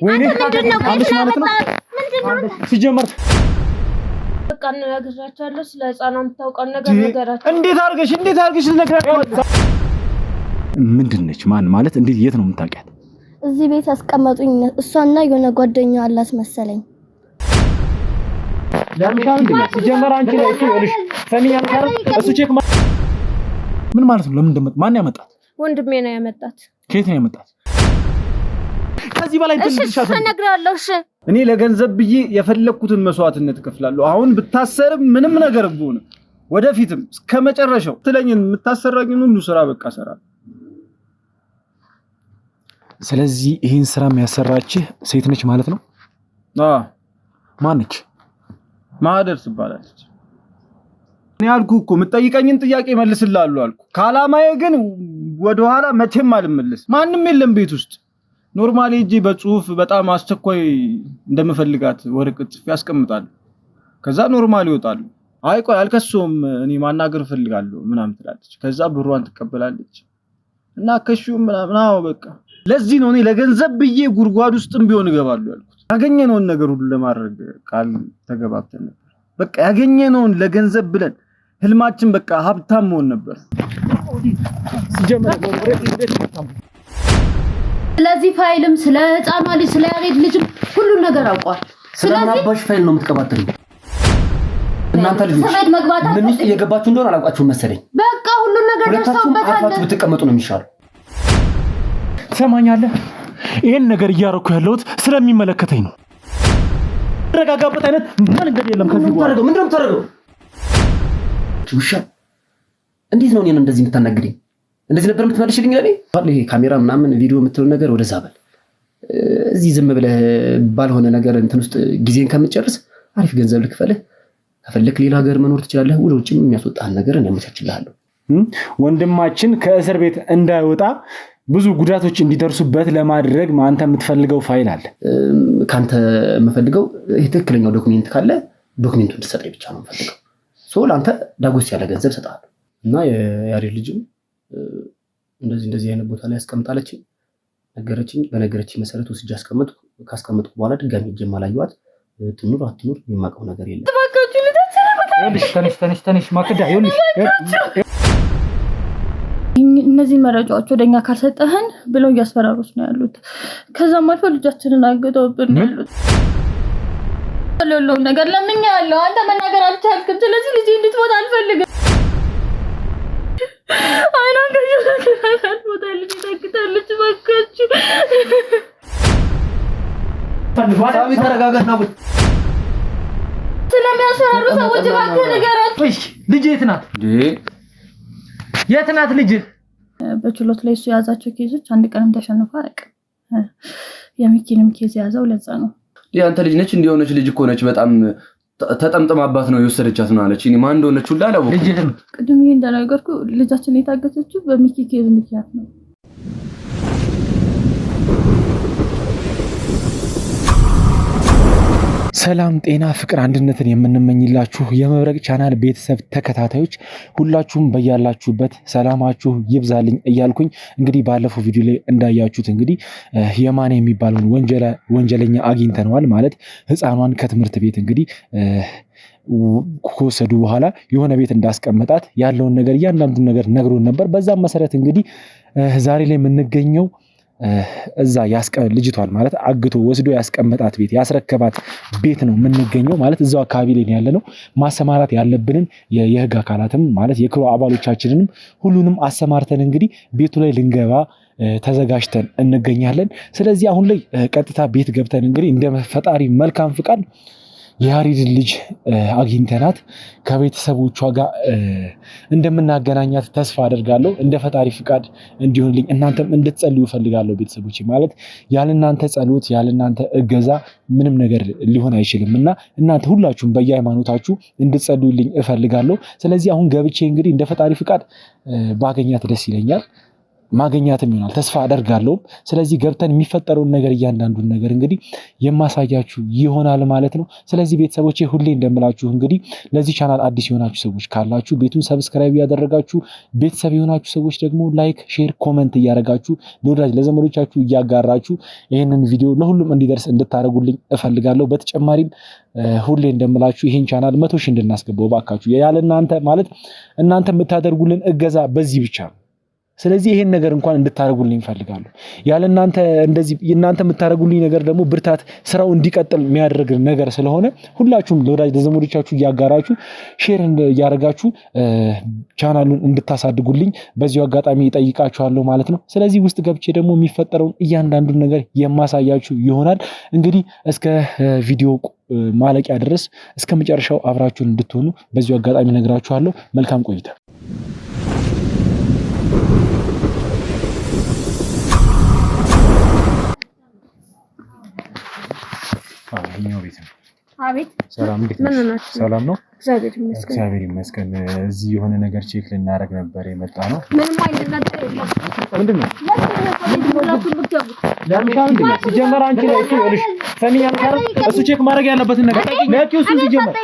ወይኔ አንቺ ማለት ነው ሲጀመር በቃ እናገራቻለሁ ስለ ህፃኗ የምታውቀው ነገር ነገራችሁ እንዴት አርገሽ ልነግራችሁ ምንድነች ማን ማለት እንዴት የት ነው የምታውቂያት እዚህ ቤት አስቀመጡኝ እሷና የሆነ ጓደኛዋ አላት መሰለኝ ሲጀመር አንቺ ላይ እሱ ይልሽ ሰሚያን ካረ እሱ ቼክ ምን ማለት ነው ለምን እንደመጣ ማን ያመጣት ወንድሜ ነው ያመጣት ከየት ነው ያመጣት ከዚህ በላይ ትንሽሻት ተነግራለሁ እሺ እኔ ለገንዘብ ብዬ የፈለኩትን መስዋዕትነት ከፍላለሁ አሁን ብታሰርም ምንም ነገር ብሆን ወደፊትም እስከመጨረሻው ትለኝን የምታሰራኝን ሁሉ ስራ በቃ ሰራለሁ ስለዚህ ይሄን ስራ የሚያሰራችህ ሴት ነች ማለት ነው ማን ነች ማህደር ትባላለች እኔ አልኩህ እኮ የምትጠይቀኝን ጥያቄ መልስልሃለሁ አልኩ ካላማዬ ግን ወደ ኋላ መቼም አልመለስ ማንንም የለም ቤት ውስጥ ኖርማሊ እጂ በጽሁፍ በጣም አስቸኳይ እንደምፈልጋት ወረቀት ያስቀምጣል ከዛ ኖርማሊ ይወጣል አይ ቆይ አልከሶም እኔ ማናገር ፈልጋለሁ ምናምን ትላለች ከዛ ብሯን ትቀበላለች እና ከሹም ምናምን በቃ ለዚህ ነው እኔ ለገንዘብ ብዬ ጉርጓድ ውስጥም ቢሆን እገባለሁ ያልኩት ያገኘነውን ነገር ሁሉ ለማድረግ ቃል ተገባብተን ነበር በቃ ያገኘነውን ለገንዘብ ብለን ህልማችን በቃ ሀብታም መሆን ነበር ሲጀመር ስለዚህ ፋይልም ስለ ህፃኗ ልጅ ስለ ያሬድ ልጅም ሁሉ ነገር አውቋል ስለዚህ አባሽ ፋይል ነው የምትቀባጥሩ እናንተ ልጅ ምን ውስጥ እየገባችሁ እንደሆነ አላውቃችሁም መሰለኝ በቃ ሁሉ ነገር ደርሰውበታል አፋችሁ ብትቀመጡ ነው የሚሻለው ሰማኛለህ ይሄን ነገር እያረኩ ያለሁት ስለሚመለከተኝ ነው ረጋጋበት አይነት መንገድ የለም ከዚህ በኋላ ምንድነው የምታደርገው ውሻ እንዴት ነው እኔን እንደዚህ የምታናግሪኝ እንደዚህ ነበር የምትመልሽልኝ ለኔ ይሄ ካሜራ ምናምን ቪዲዮ የምትለው ነገር ወደዛ በል እዚህ ዝም ብለህ ባልሆነ ነገር እንትን ውስጥ ጊዜን ከምትጨርስ አሪፍ ገንዘብ ልክፈልህ ከፈለክ ሌላ ሀገር መኖር ትችላለህ ወደ ውጭም የሚያስወጣህ ነገር እናመቻችልሃለሁ ወንድማችን ከእስር ቤት እንዳይወጣ ብዙ ጉዳቶች እንዲደርሱበት ለማድረግ አንተ የምትፈልገው ፋይል አለ ካንተ የምፈልገው ይሄ ትክክለኛው ዶክመንት ካለ ዶክመንቱን እንድትሰጠኝ ብቻ ነው የምፈልገው ሶል አንተ ዳጎስ ያለ ገንዘብ ሰጣለሁ እና የያሬድ ልጅም እንደዚህ አይነት ቦታ ላይ አስቀምጣለች ነገረችኝ በነገረችኝ መሰረት ወስጄ ካስቀመጥኩ በኋላ ድጋሚ ጀማላዩት ትኑር አትኑር የማቀው ነገር የለም ተባካችሁ ልታችሁ ተነሽ ማከዳ ይኸውልሽ እነዚህ መረጃዎች ወደኛ ካልሰጠህን ብለው እያስፈራሩት ነው ያሉት ከዛም አልፎ ልጃችንን አግተውብን ያሉት ለለው ነገር ለምን ያለው አንተ መናገር አልቻልክም ስለዚህ ልጅ እንድትሞት አልፈልግም አይናን ገየት ሞታለች ተከታለች ባካች ሳሚ ተረጋጋና ወጥ ስለሚያስፈራሩ ሰዎች ባክህ ንገራቸው እሺ ልጅ የት ናት ልጅ በችሎት ላይ እሱ ያዛቸው ኬዞች አንድ ቀንም ተሸንፎ አያውቅም የሚኪንም ኬዝ ያዘው ለዛ ነው ያንተ ልጅ ነች እንዲሆነች ልጅ እኮ ነች በጣም ተጠምጥማባት ነው የወሰደቻት ነው አለች እኔ ማን እንደሆነች ሁላ አላወኩም ልጅህም ቅድም እንደነገርኩ ልጃችን የታገተችው በሚኪ ኬዝ ምክንያት ነው ሰላም ጤና ፍቅር አንድነትን የምንመኝላችሁ የመብረቅ ቻናል ቤተሰብ ተከታታዮች ሁላችሁም በያላችሁበት ሰላማችሁ ይብዛልኝ እያልኩኝ እንግዲህ ባለፈው ቪዲዮ ላይ እንዳያችሁት እንግዲህ የማን የሚባለውን ወንጀለኛ አግኝተነዋል ማለት ህፃኗን ከትምህርት ቤት እንግዲህ ከወሰዱ በኋላ የሆነ ቤት እንዳስቀመጣት ያለውን ነገር እያንዳንዱን ነገር ነግሮን ነበር በዛም መሰረት እንግዲህ ዛሬ ላይ የምንገኘው እዛ ልጅቷን ማለት አግቶ ወስዶ ያስቀመጣት ቤት ያስረከባት ቤት ነው የምንገኘው ማለት እዛው አካባቢ ላይ ያለነው ማሰማራት ያለብንን የህግ አካላትም ማለት የክሩ አባሎቻችንንም ሁሉንም አሰማርተን እንግዲህ ቤቱ ላይ ልንገባ ተዘጋጅተን እንገኛለን ስለዚህ አሁን ላይ ቀጥታ ቤት ገብተን እንግዲህ እንደ ፈጣሪ መልካም ፍቃድ የያሬድ ልጅ አግኝተናት ከቤተሰቦቿ ጋር እንደምናገናኛት ተስፋ አደርጋለሁ እንደ ፈጣሪ ፍቃድ እንዲሆንልኝ እናንተም እንድትጸልዩ ፈልጋለሁ ቤተሰቦች ማለት ያለናንተ ጸሎት ያለናንተ እገዛ ምንም ነገር ሊሆን አይችልምና እናንተ ሁላችሁም በየሃይማኖታችሁ እንድትጸልዩልኝ እፈልጋለሁ ስለዚህ አሁን ገብቼ እንግዲህ እንደ ፈጣሪ ፍቃድ ባገኛት ደስ ይለኛል ማገኛትም ይሆናል ተስፋ አደርጋለሁ። ስለዚህ ገብተን የሚፈጠረውን ነገር እያንዳንዱን ነገር እንግዲህ የማሳያችሁ ይሆናል ማለት ነው። ስለዚህ ቤተሰቦቼ ሁሌ እንደምላችሁ እንግዲህ ለዚህ ቻናል አዲስ የሆናችሁ ሰዎች ካላችሁ ቤቱን ሰብስክራይብ ያደረጋችሁ፣ ቤተሰብ የሆናችሁ ሰዎች ደግሞ ላይክ፣ ሼር፣ ኮመንት እያደረጋችሁ ለወዳጅ ለዘመዶቻችሁ እያጋራችሁ ይህንን ቪዲዮ ለሁሉም እንዲደርስ እንድታደርጉልኝ እፈልጋለሁ። በተጨማሪም ሁሌ እንደምላችሁ ይህን ቻናል 100 ሺህ እንድናስገባው ባካችሁ ያለ እናንተ ማለት እናንተ የምታደርጉልን እገዛ በዚህ ብቻ ነው። ስለዚህ ይሄን ነገር እንኳን እንድታረጉልኝ ፈልጋለሁ። ያለ እናንተ እንደዚህ እናንተ የምታረጉልኝ ነገር ደግሞ ብርታት ስራው እንዲቀጥል የሚያደርግ ነገር ስለሆነ ሁላችሁም ለወዳጅ ለዘመዶቻችሁ እያጋራችሁ ሼር እያደረጋችሁ ቻናሉን እንድታሳድጉልኝ በዚሁ አጋጣሚ እጠይቃችኋለሁ ማለት ነው። ስለዚህ ውስጥ ገብቼ ደግሞ የሚፈጠረውን እያንዳንዱን ነገር የማሳያችሁ ይሆናል። እንግዲህ እስከ ቪዲዮ ማለቂያ ድረስ እስከ መጨረሻው አብራችሁን እንድትሆኑ በዚሁ አጋጣሚ ነግራችኋለሁ። መልካም ቆይታ። ይሄኛው ቤት ነው። አቤት ሰላም፣ እንዴት ምን ነሽ? ነው? ሰላም ነው? እግዚአብሔር ይመስገን። እዚህ የሆነ ነገር ቼክ ልናደርግ ነበር የመጣ ነው። ምንም አይነት ነገር የለም። ምንድን ነው? ሲጀመር አንቺ ላይ እሱ ይኸውልሽ ሰሚኛል ካረ እሱ ቼክ ማድረግ ያለበትን ነገር ለኪው እሱ ሲጀመር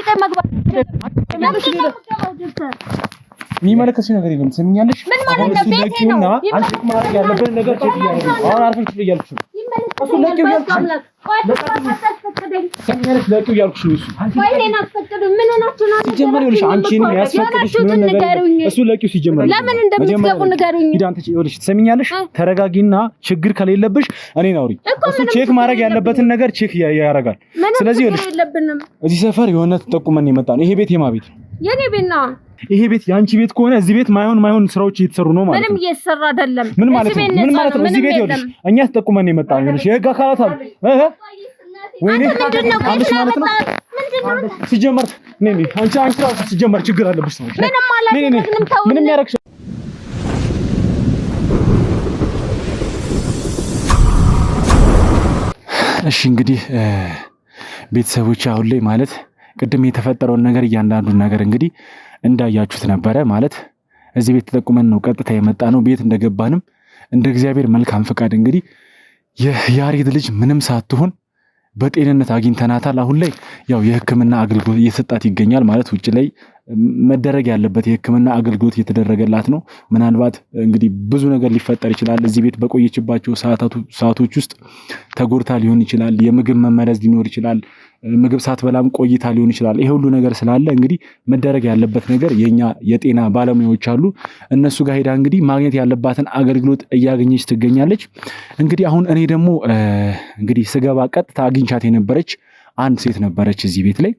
የሚመለከትሽ ነገር የለም። ሰሚኛለሽ? ምን ማለት ነው? ቤቴ ነው። አንቺ ቼክ ማድረግ ያለበትን ነገር ቼክ እያደረግሽ ነው። አሁን አርፈሽ ትያለሽ። እሱ ለኪው ያልኩሽ ሰሚኛለሽ? ለኪው ያልኩሽ ነው። እሱ ወይኔን አስፈቅዱ። ምን ሆናችሁ ነው? ሲጀመር ይኸውልሽ አንቺን ያስፈቅድሽ ምን ነገር እሱ ለኪው ሲጀመር ለምን እንደምትገቡ ንገሩኝ። ሂድ አንተ ይኸውልሽ ትሰሚኛለሽ? ተረጋጊና ችግር ከሌለብሽ እኔን አውሪ። እሱ ቼክ ማድረግ ያለበትን ነገር ቼክ ያደርጋል። ስለዚህ ይኸውልሽ እዚህ ሰፈር የሆነ ተጠቁመን የመጣ ነው። ይሄ ቤት የማ ቤት ነው? የኔ ቤት ነው። ይሄ ቤት ያንቺ ቤት ከሆነ እዚህ ቤት ማይሆን ስራዎች እየተሰሩ ነው ማለት ነው። ምንም እየተሰራ አይደለም። ምን ማለት ነው? ምን ማለት ነው? እዚህ ቤት ይኸውልሽ እኛ ተጠቁመን የመጣ ነው። ይኸውልሽ የህግ አካላት አሉ። ወይኔ አንቺ ማለት ነው ሲጀመር ነኝ አንቺ ራሱ ሲጀመር ችግር አለብሽ ነው። ምንም ማለት ነው። ምንም ያረክሽ እሺ እንግዲህ ቤተሰቦች አሁን ላይ ማለት ቅድም የተፈጠረውን ነገር እያንዳንዱን ነገር እንግዲህ እንዳያችሁት ነበረ። ማለት እዚህ ቤት ተጠቁመን ነው ቀጥታ የመጣ ነው። ቤት እንደገባንም እንደ እግዚአብሔር መልካም ፈቃድ እንግዲህ የያሬድ ልጅ ምንም ሳትሆን በጤንነት አግኝተናታል። አሁን ላይ ያው የሕክምና አገልግሎት እየሰጣት ይገኛል። ማለት ውጭ ላይ መደረግ ያለበት የሕክምና አገልግሎት እየተደረገላት ነው። ምናልባት እንግዲህ ብዙ ነገር ሊፈጠር ይችላል። እዚህ ቤት በቆየችባቸው ሰዓቶች ውስጥ ተጎድታ ሊሆን ይችላል። የምግብ መመረዝ ሊኖር ይችላል። ምግብ ሳትበላም ቆይታ ሊሆን ይችላል። ይሄ ሁሉ ነገር ስላለ እንግዲህ መደረግ ያለበት ነገር የኛ የጤና ባለሙያዎች አሉ። እነሱ ጋር ሄዳ እንግዲህ ማግኘት ያለባትን አገልግሎት እያገኘች ትገኛለች። እንግዲህ አሁን እኔ ደግሞ እንግዲህ ስገባ ቀጥታ አግኝቻት የነበረች አንድ ሴት ነበረች እዚህ ቤት ላይ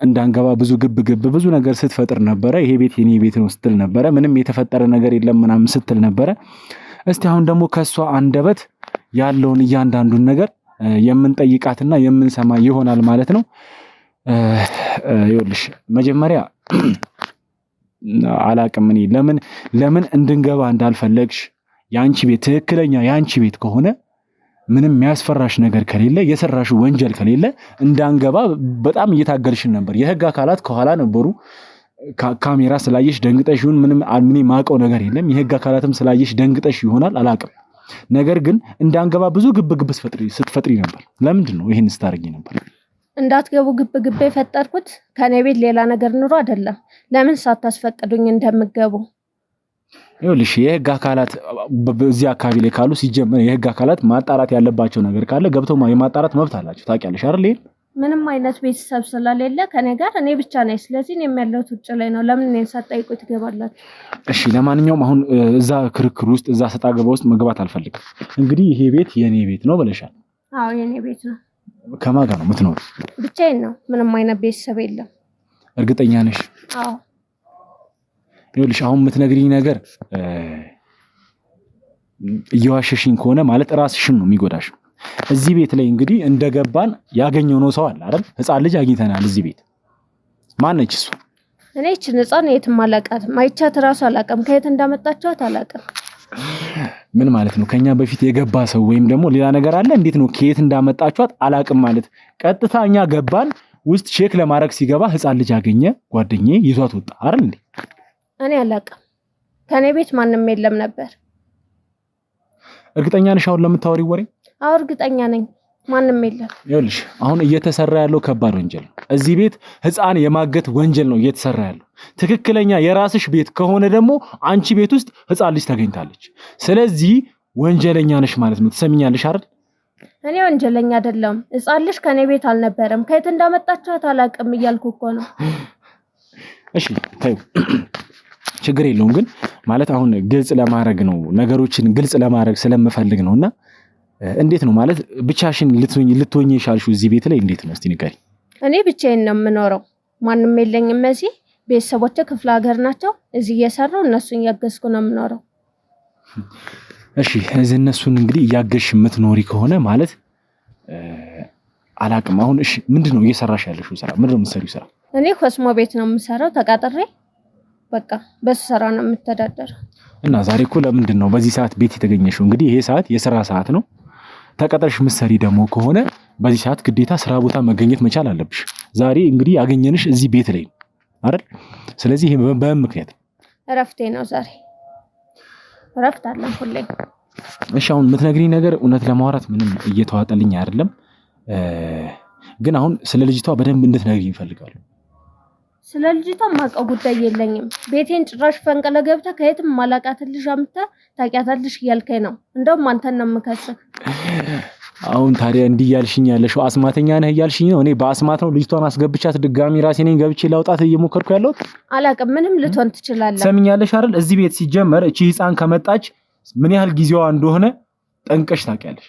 እንዳንገባ ብዙ ግብ ብዙ ነገር ስትፈጥር ነበረ። ይሄ ቤት የኔ ቤት ነው ስትል ነበረ። ምንም የተፈጠረ ነገር የለም ምናምን ስትል ነበረ። እስቲ አሁን ደግሞ ከሷ አንደበት ያለውን እያንዳንዱን ነገር የምንጠይቃትና የምንሰማ ይሆናል ማለት ነው። ይኸውልሽ መጀመሪያ አላቅም እኔ ለምን እንድንገባ እንዳልፈለግሽ ያንቺ ቤት ትክክለኛ ያንቺ ቤት ከሆነ ምንም የሚያስፈራሽ ነገር ከሌለ የሰራሽ ወንጀል ከሌለ እንዳንገባ በጣም እየታገልሽን ነበር። የህግ አካላት ከኋላ ነበሩ። ካሜራ ስላየሽ ደንግጠሽ ይሁን ምንም እኔ ማውቀው ነገር የለም። የህግ አካላትም ስላየሽ ደንግጠሽ ይሆናል አላቅም። ነገር ግን እንዳንገባ ብዙ ግብ ስትፈጥሪ ነበር። ለምንድን ነው ይሄን ስታረጊ ነበር? እንዳትገቡ ግብ የፈጠርኩት ከኔ ቤት ሌላ ነገር ኑሮ አይደለም። ለምን ሳታስፈቅዱኝ እንደምገቡ ይኸውልሽ የህግ አካላት በዚህ አካባቢ ላይ ካሉ ሲጀመር የህግ አካላት ማጣራት ያለባቸው ነገር ካለ ገብተው የማጣራት መብት አላቸው። ታውቂያለሽ አይደል? ምንም አይነት ቤተሰብ ስለሌለ ከኔ ጋር እኔ ብቻ ነኝ። ስለዚህ እኔ ያለሁት ውጭ ላይ ነው። ለምን እኔን ሳትጠይቁ ትገባላችሁ? እሺ ለማንኛውም አሁን እዛ ክርክር ውስጥ እዛ ሰጣ ገባ ውስጥ መግባት አልፈልግም። እንግዲህ ይሄ ቤት የኔ ቤት ነው ብለሻል። አዎ የኔ ቤት ነው። ከማን ጋር ነው የምትኖር? ብቻዬን ነው። ምንም አይነት ቤተሰብ የለም። እርግጠኛ ነሽ? አዎ። ይኸውልሽ አሁን የምትነግሪኝ ነገር እየዋሸሽኝ ከሆነ ማለት ራስሽን ነው የሚጎዳሽ። እዚህ ቤት ላይ እንግዲህ እንደገባን ያገኘነው ሰው አለ አይደል? ህፃን ልጅ አግኝተናል እዚህ ቤት። ማን ነች እሱ? እኔ እቺ ህፃን የትም አላውቃትም። አይቻት እራሱ አላውቅም። ከየት እንዳመጣችኋት አላውቅም። ምን ማለት ነው? ከኛ በፊት የገባ ሰው ወይም ደግሞ ሌላ ነገር አለ? እንዴት ነው ከየት እንዳመጣችኋት አላውቅም ማለት? ቀጥታ እኛ ገባን ውስጥ ቼክ ለማድረግ ሲገባ ህፃን ልጅ አገኘ፣ ጓደኛዬ ይዟት ወጣ አይደል እንዴ? እኔ አላውቅም። ከኔ ቤት ማንም የለም ነበር። እርግጠኛ ነሽ አሁን ለምታወሪ ወሬ? አዎ እርግጠኛ ነኝ። ማንም የለም። ይኸውልሽ አሁን እየተሰራ ያለው ከባድ ወንጀል ነው። እዚህ ቤት ህፃን የማገት ወንጀል ነው እየተሰራ ያለው። ትክክለኛ የራስሽ ቤት ከሆነ ደግሞ አንቺ ቤት ውስጥ ህፃን ልጅ ተገኝታለች። ስለዚህ ወንጀለኛ ነሽ ማለት ነው። ትሰሚኛለሽ አይደል? እኔ ወንጀለኛ አይደለም። ህፃን ልጅ ከኔ ቤት አልነበረም። ከየት እንዳመጣቻት አላውቅም እያልኩ እኮ ነው። እሺ ታዩ ችግር የለውም ግን ማለት አሁን ግልጽ ለማድረግ ነው ነገሮችን ግልጽ ለማድረግ ስለምፈልግ ነውና እንዴት ነው ማለት ብቻሽን ልትሆኚ ይሻልሽው እዚህ ቤት ላይ እንዴት ነው እስቲ ንገሪ። እኔ ብቻዬን ነው የምኖረው። ማንም የለኝም እዚህ። ቤተሰቦቼ ክፍለ ሀገር ናቸው። እዚህ እየሰራው እነሱን እያገዝኩ ነው የምኖረው። እሺ እዚህ እነሱን እንግዲህ እያገዝሽ የምትኖሪ ከሆነ ማለት አላቅም አሁን እሺ ምንድነው እየሰራሽ ያለሽው ስራ? ምንድነው የምትሰሪው ስራ? እኔ ኮስሞ ቤት ነው የምሰራው ተቃጥሬ በቃ በሱ ስራ ነው የምተዳደረው። እና ዛሬ እኮ ለምንድን ነው በዚህ ሰዓት ቤት የተገኘሽው? እንግዲህ ይሄ ሰዓት የስራ ሰዓት ነው። ተቀጠርሽ ምሰሪ ደግሞ ከሆነ በዚህ ሰዓት ግዴታ ስራ ቦታ መገኘት መቻል አለብሽ። ዛሬ እንግዲህ ያገኘንሽ እዚህ ቤት ላይ አይደል? ስለዚህ ይሄ በምን ምክንያት? እረፍቴ ነው ዛሬ። እረፍት አለን ሁሌ። እሺ አሁን የምትነግሪኝ ነገር እውነት ለማውራት ምንም እየተዋጠልኝ አይደለም። ግን አሁን ስለ ልጅቷ በደንብ እንድትነግሪኝ እፈልጋለሁ። ስለ ልጅቷ ማውቀው ጉዳይ የለኝም። ቤቴን ጭራሽ ፈንቅለ ገብተህ ከየትም ማላቃትን ልጅ አምጥተህ ታውቂያታለሽ እያልከኝ ነው። እንደውም አንተን ነው የምከስህ። አሁን ታዲያ እንዲህ እያልሽኝ ያለሽው አስማተኛ ነህ እያልሽኝ ነው? እኔ በአስማት ነው ልጅቷን አስገብቻት ድጋሚ ራሴ ነኝ ገብቼ ላውጣት እየሞከርኩ ያለሁት? አላውቅም። ምንም ልትሆን ትችላለህ። ሰምኛለሽ አይደል? እዚህ ቤት ሲጀመር እቺ ህፃን ከመጣች ምን ያህል ጊዜዋ እንደሆነ ጠንቀሽ ታውቂያለሽ።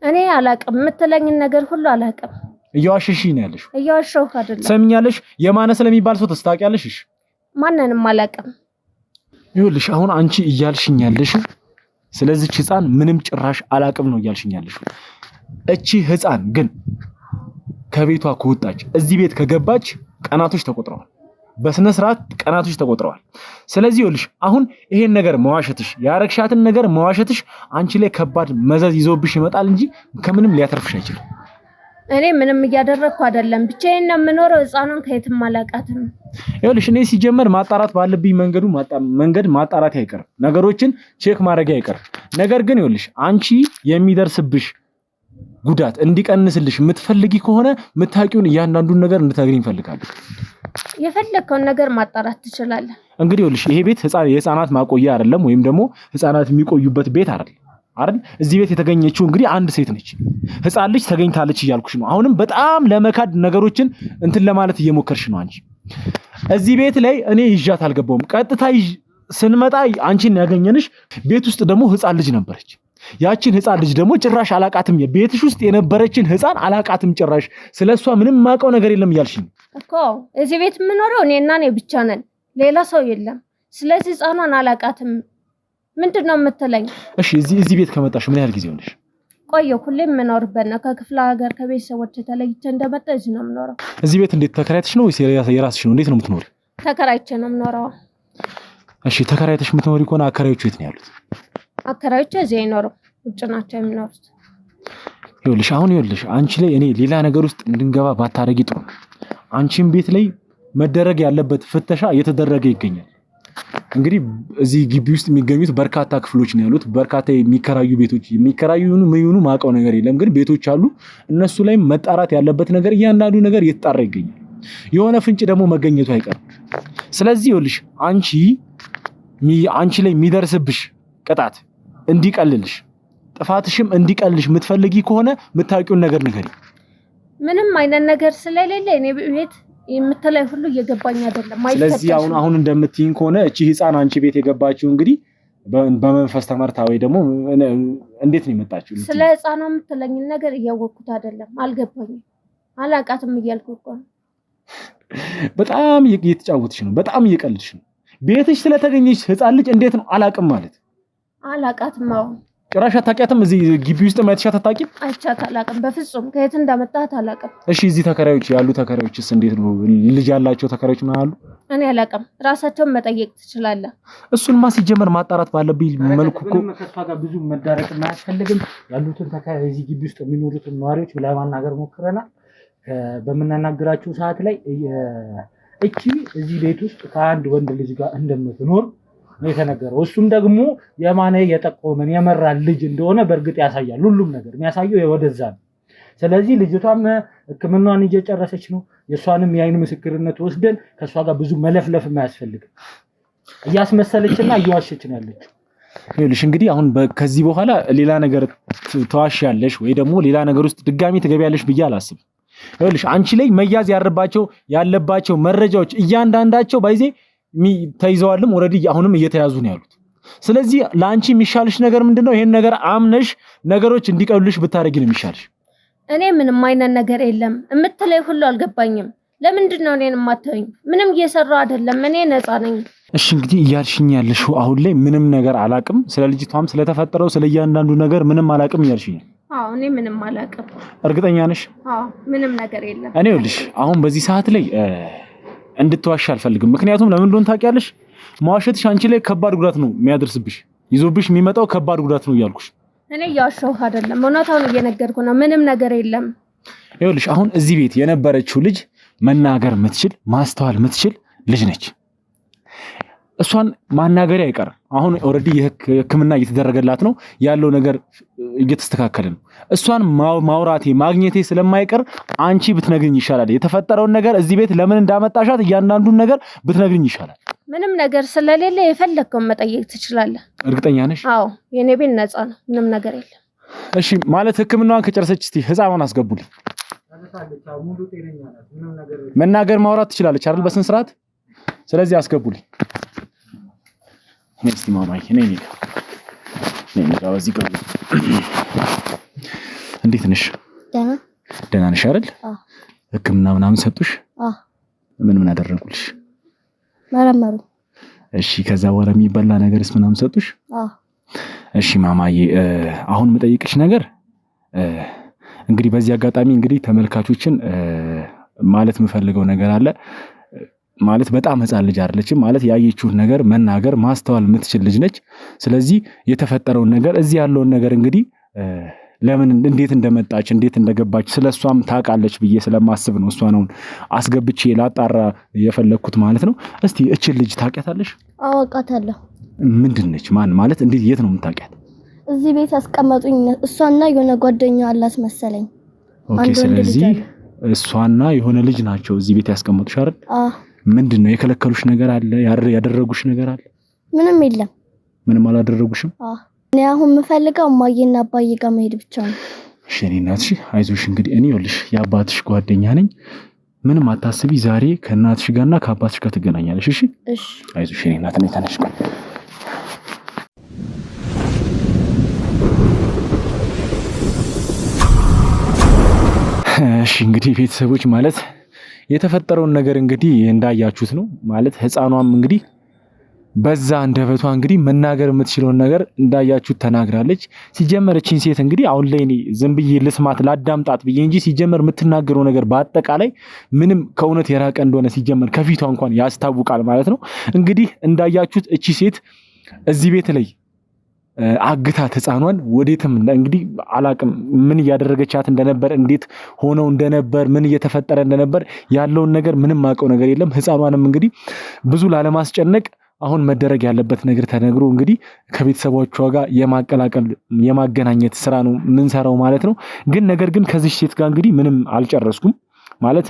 እኔ አላውቅም። የምትለኝን ነገር ሁሉ አላውቅም። እየዋሸሽኝ ነው ያለሽው። እየዋሸሁህ አይደለም። ሰምኛለሽ? የማነ ስለሚባል ሰው ታውቂያለሽ? እሺ ማንንም አላውቅም። ይኸውልሽ አሁን አንቺ እያልሽኝ ያለሽው ስለዚህች ህፃን ምንም ጭራሽ አላውቅም ነው እያልሽኝ ያለሽው። እቺ ህፃን ግን ከቤቷ ከወጣች እዚህ ቤት ከገባች ቀናቶች ተቆጥረዋል። በስነ ስርዓት ቀናቶች ተቆጥረዋል። ስለዚህ ይኸውልሽ አሁን ይሄን ነገር መዋሸትሽ ያረግሻትን ነገር መዋሸትሽ አንቺ ላይ ከባድ መዘዝ ይዞብሽ ይመጣል እንጂ ከምንም ሊያተርፍሽ አይችልም። እኔ ምንም እያደረግኩ አይደለም። ብቻዬን ነው የምኖረው። ህፃኑን ከየትም አላውቃትም። ይኸውልሽ እኔ ሲጀመር ማጣራት ባለብኝ መንገድ ማጣራት አይቀርም። ነገሮችን ቼክ ማድረግ አይቀርም። ነገር ግን ይኸውልሽ አንቺ የሚደርስብሽ ጉዳት እንዲቀንስልሽ የምትፈልጊ ከሆነ የምታውቂውን እያንዳንዱን ነገር እንድትነግሪኝ እፈልጋለሁ። የፈለከውን ነገር ማጣራት ትችላለህ። እንግዲህ ይኸውልሽ ይሄ ቤት የህፃናት ማቆያ አይደለም፣ ወይም ደግሞ ህፃናት የሚቆዩበት ቤት አይደለም አይደል? እዚህ ቤት የተገኘችው እንግዲህ አንድ ሴት ነች። ህፃን ልጅ ተገኝታለች እያልኩሽ ነው። አሁንም በጣም ለመካድ ነገሮችን እንትን ለማለት እየሞከርሽ ነው አንቺ። እዚህ ቤት ላይ እኔ ይዣት አልገባውም። ቀጥታ ስንመጣ አንቺን ያገኘንሽ ቤት ውስጥ ደግሞ ህፃን ልጅ ነበረች። ያቺን ህፃን ልጅ ደግሞ ጭራሽ አላቃትም። ቤትሽ ውስጥ የነበረችን ህፃን አላቃትም ጭራሽ። ስለሷ ምንም ማውቀው ነገር የለም እያልሽኝ እኮ። እዚህ ቤት የምኖረው እኔና እኔ ብቻ ነን፣ ሌላ ሰው የለም። ስለዚህ ህፃኗን አላቃትም። ምንድነው የምትለኝ? እሺ እዚህ ቤት ከመጣሽ ምን ያህል ጊዜ ሆነሽ? ቆየሁ። ሁሌም የምኖርበት ነው። ከክፍለ ሀገር ከቤተሰቦች ተለይቼ እንደመጣ እዚህ ነው የምኖረው። እዚህ ቤት እንዴት ተከራይተሽ ነው ወይስ የራስሽ ነው? እንዴት ነው የምትኖሪ? ተከራይቼ ነው የምኖረው። እሺ ተከራይተሽ የምትኖሪ ከሆነ አከራዮቹ የት ነው ያሉት? አከራዮቹ እዚህ አይኖሩም፣ ውጭ ናቸው የሚኖሩት። ይኸውልሽ አንቺ ላይ እኔ ሌላ ነገር ውስጥ እንድንገባ ባታረጊ ጥሩ። አንቺም ቤት ላይ መደረግ ያለበት ፍተሻ እየተደረገ ይገኛል። እንግዲህ እዚህ ግቢ ውስጥ የሚገኙት በርካታ ክፍሎች ነው ያሉት። በርካታ የሚከራዩ ቤቶች ምን ማውቀው ነገር የለም፣ ግን ቤቶች አሉ። እነሱ ላይ መጣራት ያለበት ነገር እያንዳንዱ ነገር እየተጣራ ይገኛል። የሆነ ፍንጭ ደግሞ መገኘቱ አይቀርም። ስለዚህ ይኸውልሽ አንቺ ላይ የሚደርስብሽ ቅጣት እንዲቀልልሽ ጥፋትሽም እንዲቀልልሽ የምትፈልጊ ከሆነ የምታውቂውን ነገር ንገሪ። ምንም አይነት ነገር ስለሌለ እኔ ቤት የምትለይ ሁሉ እየገባኝ አይደለም። ስለዚህ አሁን እንደምትይኝ ከሆነ እቺ ህፃን አንቺ ቤት የገባችው እንግዲህ በመንፈስ ተመርታ ወይ ደግሞ እንዴት ነው የመጣችው? ስለ ህፃኗ የምትለኝ ነገር እያወቅኩት አይደለም፣ አልገባኝም። አላቃትም እያልኩ እኮ ነው። በጣም እየተጫወትሽ ነው፣ በጣም እየቀልድሽ ነው። ቤትሽ ስለተገኘች ህፃን ልጅ እንዴት ነው አላቅም ማለት? አላቃትም። አሁን ጭራሽ አታውቂያትም? እዚህ ግቢ ውስጥ ማይተሻት አታውቂም? አይቻት አላቅም በፍጹም። ከየት እንዳመጣት አላቅም። እሺ እዚህ ተከራዮች ያሉ ተከራዮችስ እንዴት ነው? ልጅ ያላቸው ተከራዮች ምን አሉ? እኔ አላቅም። ራሳቸውን መጠየቅ ትችላለህ። እሱንማ ሲጀመር ማጣራት ባለብኝ መልኩ እኮ ከሷ ጋር ብዙ መዳረቅ አያስፈልግም። ያሉትን ተከራይ እዚህ ግቢ ውስጥ የሚኖሩትን ነዋሪዎች ለማናገር ሞክረናል። በምናናገራቸው ሰዓት ላይ እቺ እዚህ ቤት ውስጥ ከአንድ ወንድ ልጅ ጋር እንደምትኖር ነው የተነገረው። እሱም ደግሞ የማነ የጠቆመን የመራን ልጅ እንደሆነ በእርግጥ ያሳያል። ሁሉም ነገር የሚያሳየው ወደዛ ነው። ስለዚህ ልጅቷም ሕክምናዋን እየጨረሰች ነው። የሷንም የአይን ምስክርነት ወስደን ከሷ ጋር ብዙ መለፍለፍ የማያስፈልግም። እያስመሰለችና እየዋሸች ነው ያለችው። ይኸውልሽ እንግዲህ አሁን ከዚህ በኋላ ሌላ ነገር ተዋሻለሽ ወይ ደግሞ ሌላ ነገር ውስጥ ድጋሚ ትገቢያለሽ ብዬ አላስብም። ይኸውልሽ አንቺ ላይ መያዝ ያለባቸው መረጃዎች እያንዳንዳቸው ባይዜ ተይዘዋልም ኦልሬዲ አሁንም እየተያዙ ነው ያሉት። ስለዚህ ለአንቺ የሚሻልሽ ነገር ምንድነው? ይሄን ነገር አምነሽ ነገሮች እንዲቀሉልሽ ብታረጊ ነው የሚሻልሽ። እኔ ምንም አይነት ነገር የለም እምትለይ ሁሉ አልገባኝም። ለምንድነው እኔን የማታዩኝ? ምንም እየሰራው አይደለም። እኔ ነፃ ነኝ። እሺ እንግዲህ እያልሽኝ ያለሽው አሁን ላይ ምንም ነገር አላቅም፣ ስለ ልጅቷም ስለተፈጠረው ስለ እያንዳንዱ ነገር ምንም አላቅም እያልሽኝ? አዎ እኔ ምንም አላቅም። እርግጠኛ ነሽ? አዎ ምንም ነገር የለም። እኔ ይኸውልሽ አሁን በዚህ ሰዓት ላይ እንድትዋሽ አልፈልግም። ምክንያቱም ለምን እንደሆነ ታውቂያለሽ? መዋሸትሽ አንቺ ላይ ከባድ ጉዳት ነው የሚያደርስብሽ፣ ይዞብሽ የሚመጣው ከባድ ጉዳት ነው እያልኩሽ። እኔ እያዋሸሁህ አይደለም፣ እውነታውን እየነገርኩ ነው። ምንም ነገር የለም። ይኸውልሽ አሁን እዚህ ቤት የነበረችው ልጅ መናገር የምትችል ማስተዋል የምትችል ልጅ ነች። እሷን ማናገር አይቀርም። አሁን ኦልሬዲ የሕክምና እየተደረገላት ነው ያለው ነገር እየተስተካከለ ነው። እሷን ማውራቴ ማግኘቴ ስለማይቀር አንቺ ብትነግሪኝ ይሻላል። የተፈጠረውን ነገር እዚህ ቤት ለምን እንዳመጣሻት እያንዳንዱን ነገር ብትነግሪኝ ይሻላል። ምንም ነገር ስለሌለ የፈለግከውን መጠየቅ ትችላለህ። እርግጠኛ ነሽ? አዎ የኔ ቤት ነፃ ነው። ምንም ነገር የለም። እሺ ማለት ሕክምናዋን ከጨረሰች እስቲ ህፃኗን አስገቡልኝ። መናገር ማውራት ትችላለች አይደል? በስነ ስርዓት። ስለዚህ አስገቡልኝ። ነስቲ ማማዬ ነኝ በዚህ ጋር እንዴት ነሽ? ደህና ነሽ አይደል? ሕክምና ምናምን ሰጡሽ? ምን አደረጉልሽ? መረመሩ። እሺ ከዛ በኋላ የሚበላ ነገርስ ምናምን ሰጡሽ? እሺ ማማዬ አሁን የምጠይቅሽ ነገር እንግዲህ በዚህ አጋጣሚ እንግዲህ ተመልካቾችን ማለት የምፈልገው ነገር አለ። ማለት በጣም ህፃን ልጅ አይደለችም። ማለት ያየችውን ነገር መናገር ማስተዋል የምትችል ልጅ ነች። ስለዚህ የተፈጠረውን ነገር እዚህ ያለውን ነገር እንግዲህ ለምን እንዴት እንደመጣች እንዴት እንደገባች ስለሷም ታውቃለች ብዬ ስለማስብ ነው እሷን አሁን አስገብቼ ላጣራ የፈለኩት ማለት ነው። እስቲ እቺን ልጅ ታውቂያታለሽ? አውቃታለሁ። ምንድን ነች? ማን ማለት እንዴት የት ነው የምታውቂያት? እዚህ ቤት አስቀመጡኝ። እሷና የሆነ ጓደኛ አላት መሰለኝ። ኦኬ ስለዚህ እሷና የሆነ ልጅ ናቸው እዚህ ቤት ያስቀመጡሽ አይደል? ምንድነው የከለከሉሽ ነገር አለ? ያደረጉሽ ነገር አለ? ምንም የለም። ምንም አላደረጉሽም? እኔ አሁን የምፈልገው እማዬና አባዬ ጋር መሄድ ብቻ ነው። እሺ እኔ እናትሽ አይዞሽ። እንግዲህ እኔ ይኸውልሽ የአባትሽ ጓደኛ ነኝ። ምንም አታስቢ። ዛሬ ከእናትሽ ጋርና ከአባትሽ ጋር ትገናኛለሽ። እሺ እሺ አይዞሽ እኔ እናት ነኝ። ተነሽ። እሺ እንግዲህ ቤተሰቦች ማለት የተፈጠረውን ነገር እንግዲህ እንዳያችሁት ነው። ማለት ህፃኗም እንግዲህ በዛ እንደበቷ እንግዲህ መናገር የምትችለውን ነገር እንዳያችሁት ተናግራለች። ሲጀመር እቺን ሴት እንግዲህ አሁን ላይ እኔ ዝም ብዬ ልስማት ላዳምጣት ብዬ እንጂ ሲጀመር የምትናገረው ነገር በአጠቃላይ ምንም ከእውነት የራቀ እንደሆነ ሲጀመር ከፊቷ እንኳን ያስታውቃል ማለት ነው። እንግዲህ እንዳያችሁት እቺ ሴት እዚህ ቤት ላይ አግታት ህፃኗን ወዴትም እንግዲህ አላቅም ምን እያደረገቻት እንደነበር እንዴት ሆነው እንደነበር ምን እየተፈጠረ እንደነበር ያለውን ነገር ምንም ማውቀው ነገር የለም። ህፃኗንም እንግዲህ ብዙ ላለማስጨነቅ አሁን መደረግ ያለበት ነገር ተነግሮ እንግዲህ ከቤተሰቦቿ ጋር የማቀላቀል የማገናኘት ስራ ነው የምንሰራው ማለት ነው። ግን ነገር ግን ከዚህ ሴት ጋር እንግዲህ ምንም አልጨረስኩም ማለት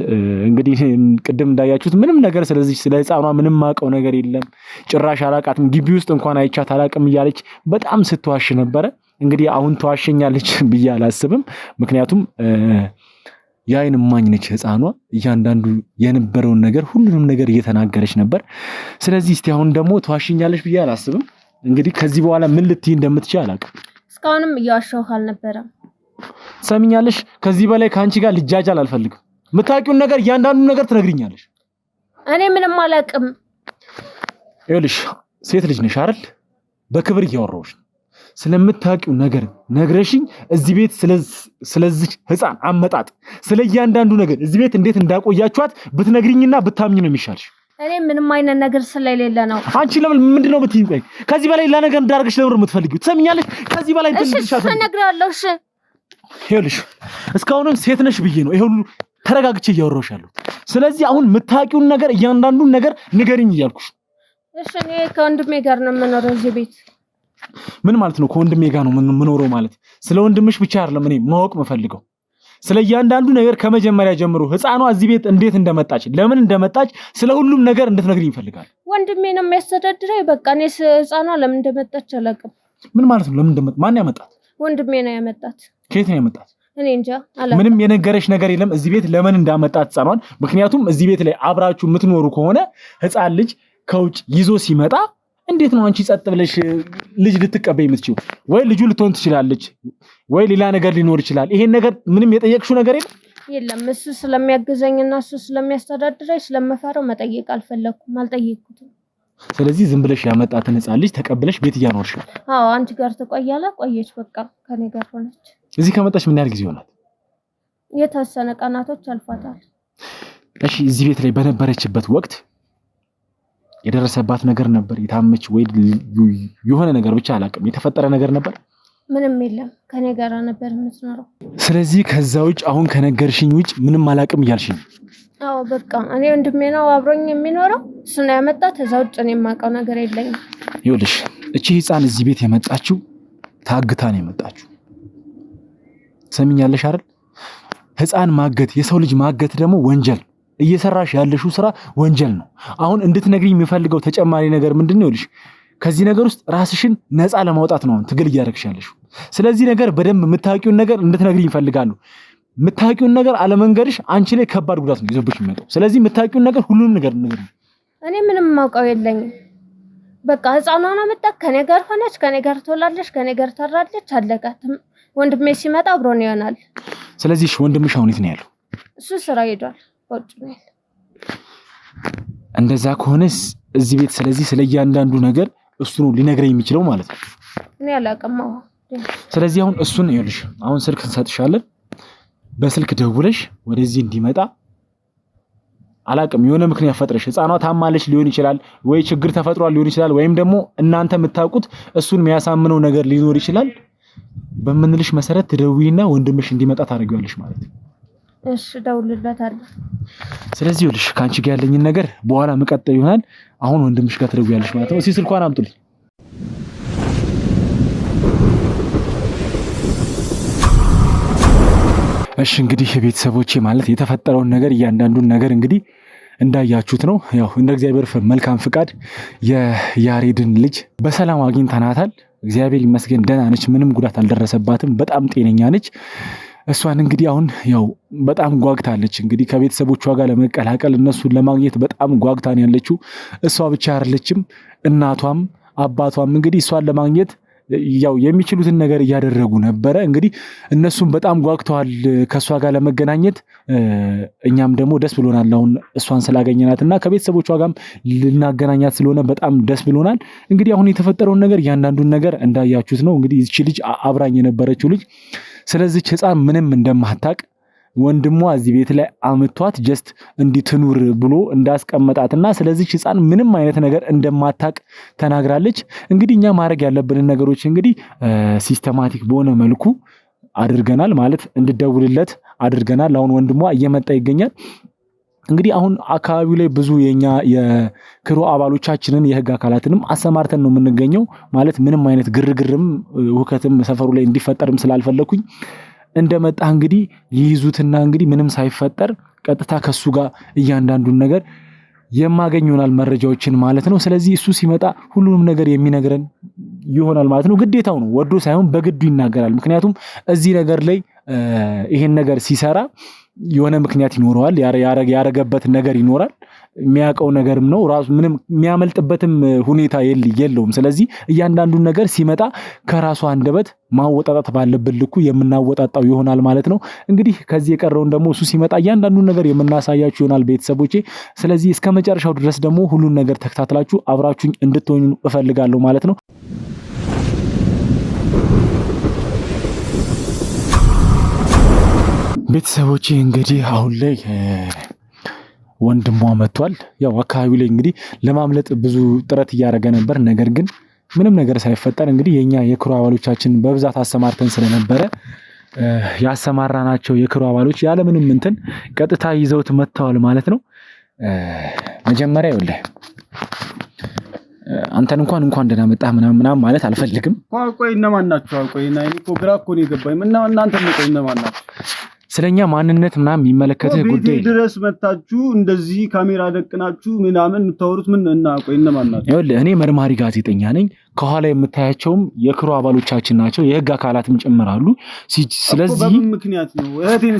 እንግዲህ ቅድም እንዳያችሁት ምንም ነገር ስለዚህ ስለ ህፃኗ ምንም ማውቀው ነገር የለም። ጭራሽ አላቃትም፣ ግቢ ውስጥ እንኳን አይቻት አላቅም እያለች በጣም ስትዋሽ ነበረ። እንግዲህ አሁን ተዋሸኛለች ብዬ አላስብም። ምክንያቱም የአይን እማኝ ነች ህፃኗ። እያንዳንዱ የነበረውን ነገር ሁሉንም ነገር እየተናገረች ነበር። ስለዚህ እስቲ አሁን ደግሞ ተዋሸኛለች ብዬ አላስብም። እንግዲህ ከዚህ በኋላ ምን ልትይ እንደምትችይ አላውቅም። እስካሁንም እያዋሸሁህ አልነበረም። ሰሚኛለሽ? ከዚህ በላይ ከአንቺ ጋር ልጃጃል አልፈልግም። የምታውቂውን ነገር እያንዳንዱ ነገር ትነግሪኛለሽ። እኔ ምንም አላውቅም። ይኸውልሽ ሴት ልጅ ነሽ አይደል? በክብር እያወራሁሽ ነው። ስለምታውቂው ነገር ነግረሽኝ እዚህ ቤት ስለዚህ ህፃን አመጣጥ ስለ እያንዳንዱ ነገር እዚህ ቤት እንዴት እንዳቆያችኋት ብትነግሪኝና ብታምኝ ነው የሚሻልሽ። እኔ ምንም አይነት ነገር ስለሌለ ነው። አንቺ ለምን ምንድነው ብትይኝ? ቆይ ከዚህ በላይ ሌላ ነገር እንዳደርግሽ ለምን የምትፈልጊው? ትሰሚኛለሽ? ከዚህ በላይ እሺ እነግርሃለሁ። እሺ ይኸውልሽ እስካሁንም ሴት ነሽ ብዬ ነው ይሄ ሁሉ ተረጋግቼ እያወራሁሽ ያለሁት። ስለዚህ አሁን የምታውቂውን ነገር እያንዳንዱን ነገር ንገሪኝ እያልኩሽ እሺ እኔ ከወንድሜ ጋር ነው የምኖረው እዚህ ቤት። ምን ማለት ነው ከወንድሜ ጋር ነው የምኖረው ማለት? ስለ ወንድምሽ ብቻ አይደለም እኔ ማወቅ መፈልገው ስለ እያንዳንዱ ነገር ከመጀመሪያ ጀምሮ ህፃኗ እዚህ ቤት እንዴት እንደመጣች ለምን እንደመጣች ስለ ሁሉም ነገር እንድትነግሪኝ ይፈልጋል። ወንድሜ ነው የሚያስተዳድረኝ። በቃ እኔ ህፃኗ ለምን እንደመጣች አላውቅም። ምን ማለት ነው? ለምን እንደመጣ ማን ያመጣት? ወንድሜ ነው ያመጣት። ከየት ነው ያመጣት? እኔ እንጃ አላውቅም። ምንም የነገረሽ ነገር የለም እዚህ ቤት ለምን እንዳመጣት ህፃኗን? ምክንያቱም እዚህ ቤት ላይ አብራችሁ የምትኖሩ ከሆነ ህፃን ልጅ ከውጭ ይዞ ሲመጣ እንዴት ነው አንቺ ጸጥ ብለሽ ልጅ ልትቀበይ የምትችይው? ወይ ልጁ ልትሆን ትችላለች ወይ ሌላ ነገር ሊኖር ይችላል። ይሄን ነገር ምንም የጠየቅሽው ነገር የለም። እሱ ስለሚያግዘኝና እሱ ስለሚያስተዳድረኝ ስለምፈራው መጠየቅ አልፈለኩም፣ አልጠየቅኩትም። ስለዚህ ዝም ብለሽ ያመጣትን ህፃን ልጅ ተቀብለሽ ቤት እያኖርሽ ነው? አዎ አንቺ ጋር ትቆያለ። ቆየች፣ በቃ ከኔ ጋር ሆነች። እዚህ ከመጣሽ ምን ያህል ጊዜ ሆናት? የተወሰነ ቀናቶች አልፏታል። እሺ እዚህ ቤት ላይ በነበረችበት ወቅት የደረሰባት ነገር ነበር? የታመች ወይ የሆነ ነገር ብቻ አላውቅም፣ የተፈጠረ ነገር ነበር? ምንም የለም፣ ከኔ ጋር ነበር የምትኖረው። ስለዚህ ከዛ ውጭ አሁን ከነገርሽኝ ውጭ ምንም አላውቅም እያልሽኝ? አዎ በቃ እኔ ወንድሜ ነው አብሮኝ የሚኖረው፣ እሱ ነው ያመጣት። ከዛ ውጭ እኔ የማውቀው ነገር የለኝም። ይኸውልሽ እቺ ህፃን እዚህ ቤት የመጣችው ታግታ ነው የመጣችው። ሰሚኛለሽ አይደል? ህፃን ማገት፣ የሰው ልጅ ማገት ደግሞ ወንጀል፣ እየሰራሽ ያለሽው ስራ ወንጀል ነው። አሁን እንድትነግሪኝ የሚፈልገው ተጨማሪ ነገር ምንድነው? ይኸውልሽ ከዚህ ነገር ውስጥ ራስሽን ነፃ ለማውጣት ነው ትግል እያደረግሽ ያለሽው። ስለዚህ ነገር በደንብ የምታውቂውን ነገር እንድትነግሪኝ ይፈልጋሉ። የምታውቂውን ነገር አለመንገርሽ አንቺ ላይ ከባድ ጉዳት ነው ይዞብሽ የሚመጣው። ስለዚህ የምታውቂውን ነገር ሁሉንም ነገር ንገሪኝ። እኔ ምንም ማውቀው የለኝም። በቃ ህፃኗ ነው መጣ፣ ከኔ ጋር ሆነች፣ ከኔ ጋር ትወላለች፣ ከኔ ጋር ታራለች፣ አለቃት። ወንድሜ ሲመጣ አብሮን ይሆናል። ስለዚህ ወንድምሽ አሁን የት ነው ያለው? እሱ ስራ ሄዷል፣ ወጭ ነው ያለው። እንደዛ ከሆነስ እዚህ ቤት ስለዚህ ስለ እያንዳንዱ ነገር እሱ ነው ሊነግረኝ የሚችለው ማለት ነው። እኔ አላውቅም። ስለዚህ አሁን እሱን ይኸውልሽ አሁን ስልክ እንሰጥሻለን። በስልክ ደውለሽ ወደዚህ እንዲመጣ አላውቅም፣ የሆነ ምክንያት ፈጥረሽ ህፃኗ ታማለች ሊሆን ይችላል፣ ወይ ችግር ተፈጥሯል ሊሆን ይችላል፣ ወይም ደግሞ እናንተ የምታውቁት እሱን የሚያሳምነው ነገር ሊኖር ይችላል። በምንልሽ መሰረት ትደውይና ወንድምሽ እንዲመጣ ታደርጊዋለሽ ማለት ነው። እሺ ደውልለታለሁ። ስለዚህ ይኸውልሽ ካንቺ ጋር ያለኝን ነገር በኋላ መቀጠል ይሆናል። አሁን ወንድምሽ ጋር ትደውያለሽ ማለት ነው። እስኪ ስልኳን አምጡልኝ። እሺ እንግዲህ ቤተሰቦቼ ማለት የተፈጠረውን ነገር እያንዳንዱን ነገር እንግዲህ እንዳያችሁት ነው። ያው እንደ እግዚአብሔር መልካም ፍቃድ የያሬድን ልጅ በሰላም አግኝተናታል። እግዚአብሔር ይመስገን ደህና ነች፣ ምንም ጉዳት አልደረሰባትም፣ በጣም ጤነኛ ነች። እሷን እንግዲህ አሁን ያው በጣም ጓግታለች። እንግዲህ ከቤተሰቦቿ ጋር ለመቀላቀል እነሱን ለማግኘት በጣም ጓግታን ያለችው እሷ ብቻ አይደለችም፣ እናቷም አባቷም እንግዲህ እሷን ለማግኘት ያው የሚችሉትን ነገር እያደረጉ ነበረ። እንግዲህ እነሱም በጣም ጓግተዋል ከሷ ጋር ለመገናኘት። እኛም ደግሞ ደስ ብሎናል አሁን እሷን ስላገኘናትና ከቤተሰቦቿ ጋርም ልናገናኛት ስለሆነ በጣም ደስ ብሎናል። እንግዲህ አሁን የተፈጠረውን ነገር እያንዳንዱን ነገር እንዳያችሁት ነው። እንግዲህ እቺ ልጅ አብራኝ የነበረችው ልጅ ስለዚህ ህፃን ምንም እንደማታቅ ወንድሟ እዚህ ቤት ላይ አምቷት ጀስት እንዲትኑር ብሎ እንዳስቀመጣትና ስለዚህ ህፃን ምንም አይነት ነገር እንደማታቅ ተናግራለች። እንግዲህ እኛ ማድረግ ያለብንን ነገሮች እንግዲህ ሲስተማቲክ በሆነ መልኩ አድርገናል፣ ማለት እንድደውልለት አድርገናል። አሁን ወንድሟ እየመጣ ይገኛል። እንግዲህ አሁን አካባቢው ላይ ብዙ የኛ የክሩ አባሎቻችንን የህግ አካላትንም አሰማርተን ነው የምንገኘው። ማለት ምንም አይነት ግርግርም ሁከትም ሰፈሩ ላይ እንዲፈጠርም ስላልፈለኩኝ እንደመጣ እንግዲህ ይይዙትና እንግዲህ ምንም ሳይፈጠር ቀጥታ ከሱ ጋር እያንዳንዱን ነገር የማገኝ ይሆናል መረጃዎችን ማለት ነው። ስለዚህ እሱ ሲመጣ ሁሉንም ነገር የሚነግረን ይሆናል ማለት ነው። ግዴታው ነው፣ ወዶ ሳይሆን በግዱ ይናገራል። ምክንያቱም እዚህ ነገር ላይ ይሄን ነገር ሲሰራ የሆነ ምክንያት ይኖረዋል፣ ያረገበት ነገር ይኖራል፣ የሚያውቀው ነገርም ነው ራሱ፣ ምንም የሚያመልጥበትም ሁኔታ የለውም። ስለዚህ እያንዳንዱን ነገር ሲመጣ ከራሱ አንደበት ማወጣጣት ባለበት ልኩ የምናወጣጣው ይሆናል ማለት ነው። እንግዲህ ከዚህ የቀረውን ደግሞ እሱ ሲመጣ እያንዳንዱን ነገር የምናሳያችሁ ይሆናል ቤተሰቦቼ። ስለዚህ እስከ መጨረሻው ድረስ ደግሞ ሁሉን ነገር ተከታትላችሁ አብራችሁኝ እንድትሆኑ እፈልጋለሁ ማለት ነው። ቤተሰቦቼ እንግዲህ አሁን ላይ ወንድሟ መጥቷል። ያው አካባቢው ላይ እንግዲህ ለማምለጥ ብዙ ጥረት እያደረገ ነበር። ነገር ግን ምንም ነገር ሳይፈጠር እንግዲህ የኛ የክሩ አባሎቻችን በብዛት አሰማርተን ስለነበረ ያሰማራናቸው የክሩ አባሎች ያለምንም እንትን ቀጥታ ይዘውት መጥተዋል ማለት ነው። መጀመሪያ ይኸውልህ አንተን እንኳን ደህና መጣህ ምናምን ማለት አልፈልግም። ቆይ እነማን ናችሁ? ቆይ እና እኔ እኮ ግራ እኮ ነው የገባኝ። እናንተ ነው እነማን ናችሁ? ስለኛ ማንነት ምናምን የሚመለከትህ ጉዳይ ድረስ መጣችሁ እንደዚህ ካሜራ ደቅናችሁ ምናምን የምታወሩት ምን እና ቆይ እነማን ናችሁ? ይኸውልህ እኔ መርማሪ ጋዜጠኛ ነኝ። ከኋላ የምታያቸውም የክሩ አባሎቻችን ናቸው፣ የህግ አካላትም ጭምራሉ። ስለዚህ በምን ምክንያት ነው እህቴን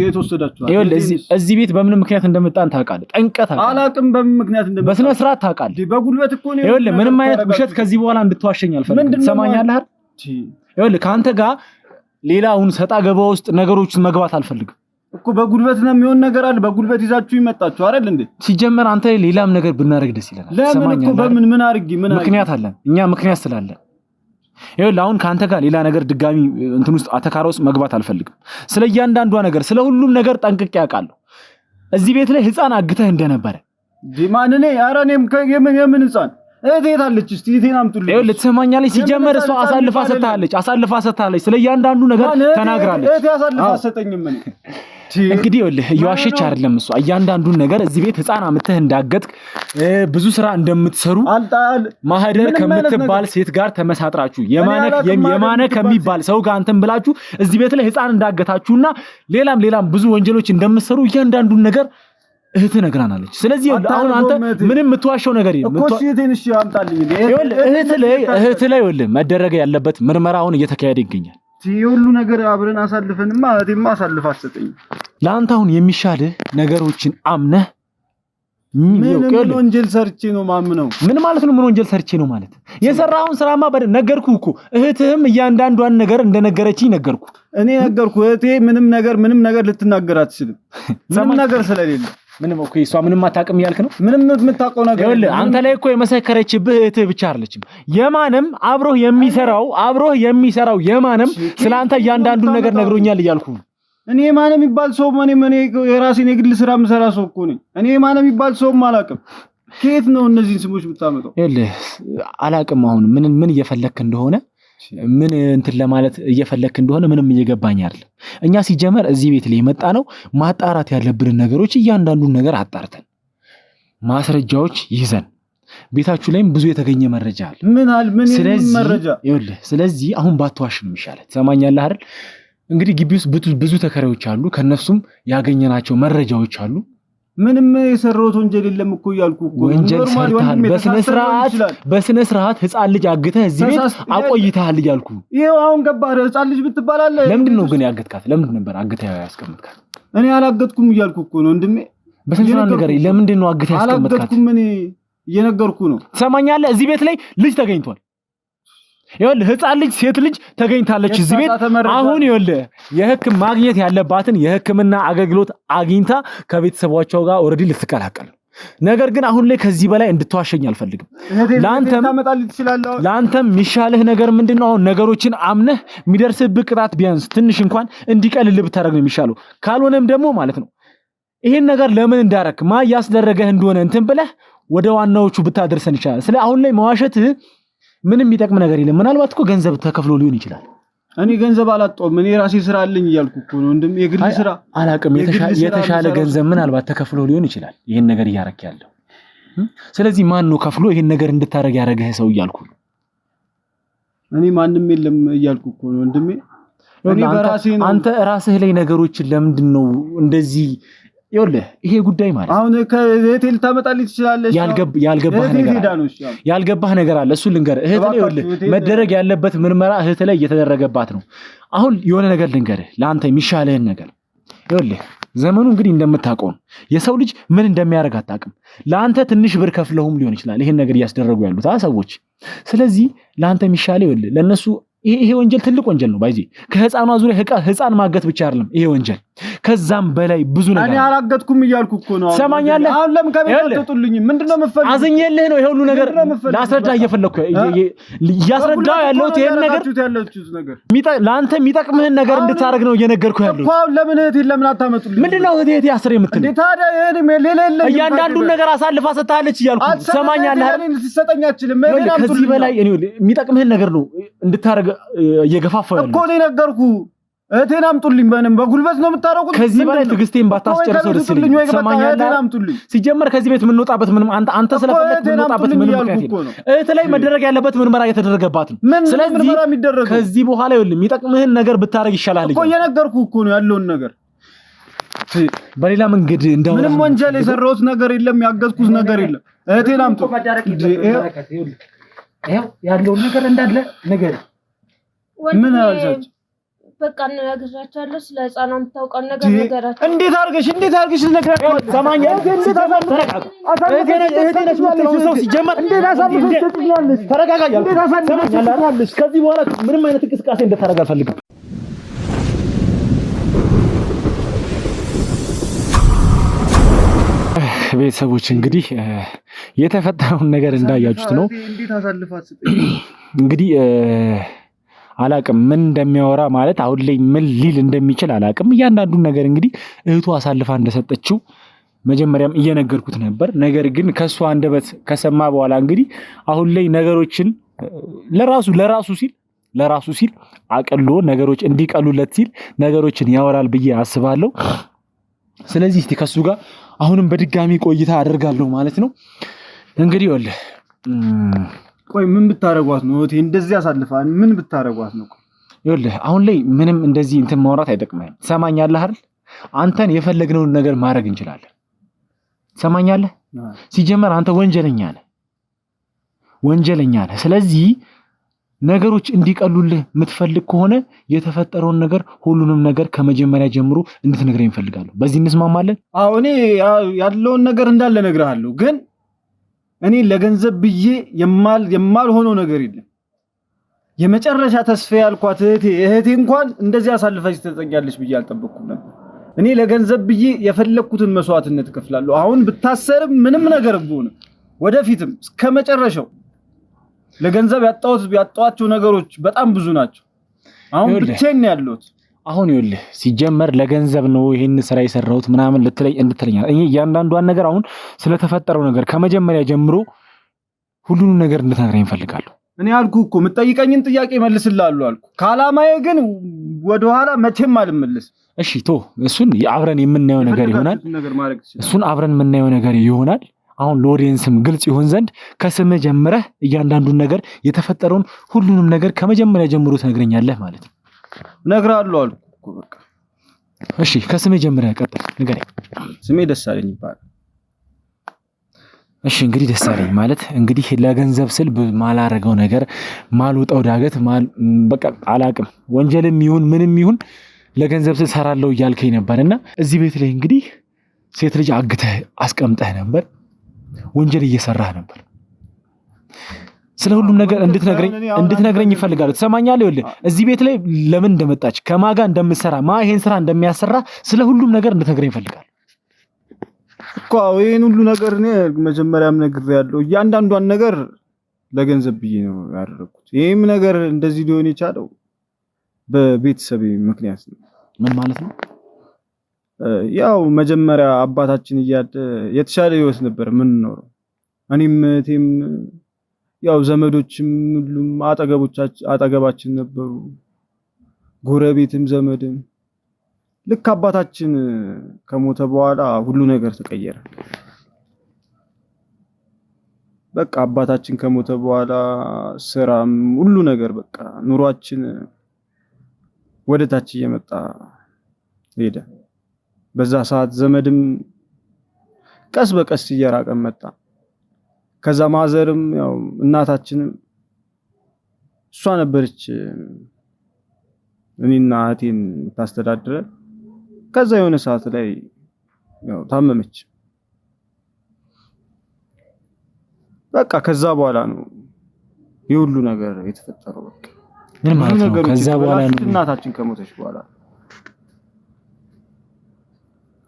የተወሰዳችሁ? ይኸውልህ እዚህ ቤት በምን ምክንያት እንደመጣን ታውቃለህ? ጠንቀት አላውቅም። በምን ምክንያት እንደመጣን በስነ ስርዓት ታውቃለህ። በጉልበት እኮ ነው። ይኸውልህ ምንም አይነት ውሸት ከዚህ በኋላ እንድትዋሸኝ አልፈልግም። ትሰማኛለህ አይደል? ይኸውልህ ከአንተ ጋር ሌላውን ሰጣ ገባ ውስጥ ነገሮችን መግባት አልፈልግም እኮ። በጉልበት ነው የሚሆን ነገር አለ። በጉልበት ይዛችሁ ይመጣችሁ አይደል እንዴ? ሲጀመር አንተ ሌላም ነገር ብናረግ ደስ ይለናል። ለምን እኮ በምን ምን አርጊ ምክንያት አለን እኛ ምክንያት ስላለን። ይኸውልህ አሁን ካንተ ጋር ሌላ ነገር ድጋሚ እንትን ውስጥ አተካራ ውስጥ መግባት አልፈልግም። ስለ እያንዳንዷ ነገር ስለ ሁሉም ነገር ጠንቅቄ ያውቃለሁ። እዚህ ቤት ላይ ህፃን አግተህ እንደነበረ ዲማን እኔ ኧረ እኔም የምን ህፃን እህቴ አለች። እስቲ እህቴን አምጡልኝ። ይኸውልህ ትሰማኛለች። ሲጀመር እሷ አሳልፋ ሰጥታለች። ስለ እያንዳንዱ ነገር ተናግራለች። እህቴ አሳልፋ ሰጠኝም እኔ እንግዲህ ይኸውልህ እየዋሸች አይደለም እሷ። እያንዳንዱን ነገር እዚህ ቤት ህፃን አምጥተህ እንዳገጥክ ብዙ ስራ እንደምትሰሩ ማህደር ከምትባል ሴት ጋር ተመሳጥራችሁ የማነ ከሚባል ሰው ጋር አንተም ብላችሁ እዚህ ቤት ላይ ህፃን እንዳገታችሁና ሌላም ብዙ ወንጀሎች እንደምትሰሩ እያንዳንዱን ነገር እህት ነግራናለች። ስለዚህ አሁን አንተ ምንም የምትዋሸው ነገር የለም እኮ። እህቴን እሺ አምጣልኝ። እህት ላይ ይኸውልህ መደረግ ያለበት ምርመራ አሁን እየተካሄደ ይገኛል። ሁሉ ነገር አብረን አሳልፈንማ እህቴማ አሳልፋ አሰጠኝ። ለአንተ አሁን የሚሻልህ ነገሮችን አምነህ ምን ወንጀል ሰርቼ ነው ማምነው? ምን ማለት ነው? ምን ወንጀል ሰርቼ ነው ማለት? የሰራውን ስራማ በደንብ ነገርኩህ እኮ። እህትህም እያንዳንዷን ነገር እንደነገረችኝ ነገርኩህ። እኔ ነገርኩህ። እህቴ ምንም ነገር ልትናገር አትችልም። ምንም ነገር ስለሌለ ምንም እኮ እሷ ምንም አታውቅም ያልክ ነው። ምንም የምታውቀው ነገር ይኸውልህ አንተ ላይ እኮ የመሰከረችብህ እህትህ ብቻ አይደለችም። የማንም አብሮህ የሚሰራው የማንም ስላንተ እያንዳንዱን ነገር ነግሮኛል እያልኩህ ነው። እኔ ማን የሚባል ሰው እኔ የራሴን የግል ስራ የምሰራ ሰው እኮ ነኝ። እኔ ማን የሚባል ሰውም አላውቅም። ከየት ነው እነዚህን ስሞች የምታመጣው? ይኸውልህ አላውቅም። አሁን ምን እየፈለክ እንደሆነ ምን እንትን ለማለት እየፈለክ እንደሆነ ምንም እየገባኝ አይደለም። እኛ ሲጀመር እዚህ ቤት ላይ የመጣ ነው ማጣራት ያለብን ነገሮች እያንዳንዱን ነገር አጣርተን ማስረጃዎች ይዘን ቤታችሁ ላይም ብዙ የተገኘ መረጃ አለ። ምን መረጃ? ይኸውልህ ስለዚህ አሁን ባትዋሽ ነው የሚሻለው። ትሰማኛለህ አይደል? እንግዲህ ግቢ ውስጥ ብዙ ተከራዮች አሉ። ከነሱም ያገኘናቸው መረጃዎች አሉ። ምንም የሰራሁት ወንጀል የለም እኮ እያልኩ እኮ። ወንጀል ሰርተሃል። በስነ ስርዓት ህፃን ልጅ አግተህ እዚህ ቤት አቆይተሃል እያልኩ። ይሄው አሁን ገባህ። ህፃን ልጅ ብትባላለህ። ለምንድን ነው ግን ያገትካት? ለምንድን ነበር አግተህ ያስቀምጥካት? እኔ አላገትኩም እያልኩ እኮ ነው ወንድሜ። በስነ ስርዓት ነገር ለምንድን ነው አግተህ ያስቀምጥካት? አላገትኩም እኔ እየነገርኩ ነው። ትሰማኛለህ? እዚህ ቤት ላይ ልጅ ተገኝቷል። ይኸውልህ ህፃን ልጅ ሴት ልጅ ተገኝታለች እዚህ ቤት። አሁን ይኸውልህ ማግኘት ያለባትን የህክምና አገልግሎት አግኝታ ከቤተሰቦቿ ጋር ኦሬዲ ልትቀላቀል። ነገር ግን አሁን ላይ ከዚህ በላይ እንድትዋሸኝ አልፈልግም። ለአንተም የሚሻልህ ነገር ምንድነው? አሁን ነገሮችን አምነህ የሚደርስብህ ቅጣት ቢያንስ ትንሽ እንኳን እንዲቀልልህ ብታደርግ ነው የሚሻለው። ካልሆነም ደግሞ ማለት ነው ይሄን ነገር ለምን እንዳረክ ያስደረገህ እንደሆነ እንትን ብለህ ወደ ዋናዎቹ ብታደርሰን ይችላል። ስለ አሁን ላይ መዋሸትህ ምንም የሚጠቅም ነገር የለም። ምናልባት እኮ ገንዘብ ተከፍሎ ሊሆን ይችላል። እኔ ገንዘብ አላጣውም። እኔ ራሴ ስራ አለኝ እያልኩ እኮ ነው ወንድም። የግል ስራ አላውቅም። የተሻለ ገንዘብ ምናልባት ተከፍሎ ሊሆን ይችላል ይሄን ነገር እያረክ ያለው። ስለዚህ ማን ነው ከፍሎ ይሄን ነገር እንድታረግ ያረገህ ሰው እያልኩ ነው። እኔ ማንንም የለም እያልኩ እኮ ነው ወንድሜ። እኔ በራሴ ነው። አንተ ራስህ ላይ ነገሮችን ለምንድን ነው እንደዚህ? ይኸውልህ ይሄ ጉዳይ ማለት አሁን ከእህቴ ልታመጣልኝ ትችላለች። ያልገባህ ነገር አለ። እሱ ልንገርህ። እህት ላይ ይኸውልህ መደረግ ያለበት ምርመራ እህት ላይ እየተደረገባት ነው። አሁን የሆነ ነገር ልንገርህ፣ ለአንተ የሚሻልህን ነገር። ይኸውልህ ዘመኑ እንግዲህ እንደምታውቀው ነው። የሰው ልጅ ምን እንደሚያደርግ አታውቅም። ለአንተ ትንሽ ብር ከፍለውም ሊሆን ይችላል ይሄን ነገር እያስደረጉ ያሉት ሰዎች። ስለዚህ ለአንተ የሚሻልህ ይኸውልህ ለነሱ ይሄ ወንጀል ትልቅ ወንጀል ነው። ባይዚ ከህፃኗ ዙሪያ ህፃን ማገት ብቻ አይደለም ይሄ ወንጀል፣ ከዛም በላይ ብዙ ነገር። እኔ አላገትኩም እያልኩ እኮ ነው። ሰማኛለህ? አሁን ለምን ከቤት ተጡልኝ? ምንድነው የምፈልገው? አዝኜልህ ነው ይሄ ሁሉ ነገር ላስረዳ እየፈለኩ እያስረዳው ያለሁት ይሄን ነገር ለአንተ የሚጠቅምህን ነገር እንድታረግ ነው እየነገርኩህ ያለሁት እኮ። ለምን እህቴን ለምን አታመጡልኝ? ምንድነው እህቴ አስር የምትል? ታዲያ እያንዳንዱን ነገር አሳልፋ ሰጥታለች እያልኩ። ሰማኛለህ? ልትሰጠኝ አትችልም። ከዚህ በላይ የሚጠቅምህን ነገር ነው እንድታረግ እየገፋፋው ያለው እኮ ነው ነገርኩህ። እህቴን አምጡልኝ። በጉልበት ነው የምታረቁት። ከዚህ በላይ ትግስቴን ባታስጨርሰው ደስ ይለኛል። ሰማኛለህ? ሲጀመር ከዚህ ቤት የምንወጣበት ምንም አንተ ስለፈለክ የምንወጣበት ምንም ምክንያት የለም። እህት ላይ መደረግ ያለበት ምርመራ እየተደረገባት ነው። ስለዚህ ከዚህ በኋላ ይኸውልህ የሚጠቅምህን ነገር ብታረግ ይሻላል እኮ እየነገርኩህ እኮ ነው ያለውን ነገር። በሌላ መንገድ እንደው ምንም ወንጀል የሰራሁት ነገር የለም፣ ያገዝኩት ነገር የለም። እህቴን አምጡ። ይኸው ያለውን ነገር እንዳለ ነገር ምን አልሰጥ በቃ እንነግራቸዋለን። ስለ ህፃኗ የምታውቀውን ነገር ነገራቸው። እንዴት አድርገሽ ልነግራቸው? ሰማኛለህ? ከዚህ በኋላ ምንም አይነት እንቅስቃሴ እንድታደርግ አልፈልግም። ቤተሰቦች እንግዲህ የተፈጠረውን ነገር እንዳያችሁት ነው። እንግዲህ አላቅም ምን እንደሚያወራ ማለት አሁን ላይ ምን ሊል እንደሚችል አላቅም። እያንዳንዱን ነገር እንግዲህ እህቱ አሳልፋ እንደሰጠችው መጀመሪያም እየነገርኩት ነበር። ነገር ግን ከሷ አንደበት ከሰማ በኋላ እንግዲህ አሁን ላይ ነገሮችን ለራሱ ሲል አቅሎ ነገሮች እንዲቀሉለት ሲል ነገሮችን ያወራል ብዬ አስባለሁ። ስለዚህ እስቲ ከሱ ጋር አሁንም በድጋሚ ቆይታ አደርጋለሁ ማለት ነው። እንግዲህ ወለ ቆይ ምን ብታረጓት ነው እቴ እንደዚህ ያሳልፋል? ምን ብታረጓት ነው? ይኸውልህ አሁን ላይ ምንም እንደዚህ እንትን ማውራት አይጠቅምህም። ትሰማኛለህ አይደል? አንተን የፈለግነውን ነገር ማድረግ እንችላለን። ትሰማኛለህ? ሲጀመር አንተ ወንጀለኛ ነህ። ስለዚህ ነገሮች እንዲቀሉልህ የምትፈልግ ከሆነ የተፈጠረውን ነገር ሁሉንም ነገር ከመጀመሪያ ጀምሮ እንድትነግረኝ እፈልጋለሁ። በዚህ እንስማማለን? አዎ እኔ ያለውን ነገር እንዳለ እነግርሃለሁ ግን እኔ ለገንዘብ ብዬ የማልሆነው ነገር የለም። የመጨረሻ ተስፋ ያልኳት እህቴ እንኳን እንደዚህ አሳልፈሽ ትሰጠኛለሽ ብዬ አልጠበቅኩም ነበር። እኔ ለገንዘብ ብዬ የፈለኩትን መስዋዕትነት እከፍላለሁ። አሁን ብታሰርም ምንም ነገር ቢሆን ወደፊትም እስከመጨረሻው ለገንዘብ ያጣኋቸው ነገሮች በጣም ብዙ ናቸው። አሁን ብቻዬን ያለሁት። አሁን ይኸውልህ ሲጀመር ለገንዘብ ነው ይሄን ስራ የሰራሁት ምናምን እንድትለኝ እኔ እያንዳንዷን ነገር አሁን ስለተፈጠረው ነገር ከመጀመሪያ ጀምሮ ሁሉንም ነገር እንድትነግረኝ እፈልጋለሁ። እኔ አልኩህ እኮ የምትጠይቀኝን ጥያቄ መልስልሃለሁ አልኩህ። ከዓላማዬ ግን ወደኋላ መቼም አልመለስም። እሺ እሱን አብረን የምናየው ነገር ይሆናል። አሁን ለኦዲየንስም ግልጽ ይሆን ዘንድ ከስምህ ጀምረህ እያንዳንዱን ነገር የተፈጠረውን ሁሉንም ነገር ከመጀመሪያ ጀምሮ ትነግረኛለህ ማለት ነው። እነግርሃለሁ አልኩህ እኮ በቃ። እሺ ከስምህ ጀምረህ ቀጥል፣ ንገረኝ። ስሜ ደሳለኝ ይባላል። እሺ እንግዲህ ደሳለኝ ማለት እንግዲህ ለገንዘብ ስል ማላረገው ነገር ማልወጣው ዳገት በቃ አላቅም፣ ወንጀልም ይሁን ምንም ይሁን ለገንዘብ ስል ሰራለው እያልከኝ ነበርና እዚህ ቤት ላይ እንግዲህ ሴት ልጅ አግተህ አስቀምጠህ ነበር፣ ወንጀል እየሰራህ ነበር። ስለ ሁሉም ነገር እንድትነግረኝ ይፈልጋሉ። ትሰማኛለህ? ይኸውልህ እዚህ ቤት ላይ ለምን እንደመጣች ከማጋ እንደምትሰራ ይሄን ስራ እንደሚያሰራ ስለ ሁሉም ነገር እንድትነግረኝ ይፈልጋሉ እኮ። ይሄን ሁሉ ነገር እኔ መጀመሪያም ነግሬያለሁ። እያንዳንዷን ነገር ለገንዘብ ብዬ ነው ያደረኩት። ይሄም ነገር እንደዚህ ሊሆን የቻለው በቤተሰቤ ምክንያት ነው። ምን ማለት ነው? ያው መጀመሪያ አባታችን እያለ የተሻለ ህይወት ነበር የምንኖረው። እኔም እህቴም ያው ዘመዶችም ሁሉም አጠገባችን ነበሩ፣ ጎረቤትም ዘመድም። ልክ አባታችን ከሞተ በኋላ ሁሉ ነገር ተቀየረ። በቃ አባታችን ከሞተ በኋላ ስራም ሁሉ ነገር በቃ ኑሯችን ወደ ታች እየመጣ ሄደ። በዛ ሰዓት ዘመድም ቀስ በቀስ እየራቀን መጣ። ከዛ ማዘርም ያው እናታችንም እሷ ነበረች እኔና እህቴን ታስተዳድረን። ከዛ የሆነ ሰዓት ላይ ያው ታመመች። በቃ ከዛ በኋላ ነው የሁሉ ነገር የተፈጠረው። በቃ ምን ማለት ነው? ከዛ በኋላ ነው እናታችን ከሞተች በኋላ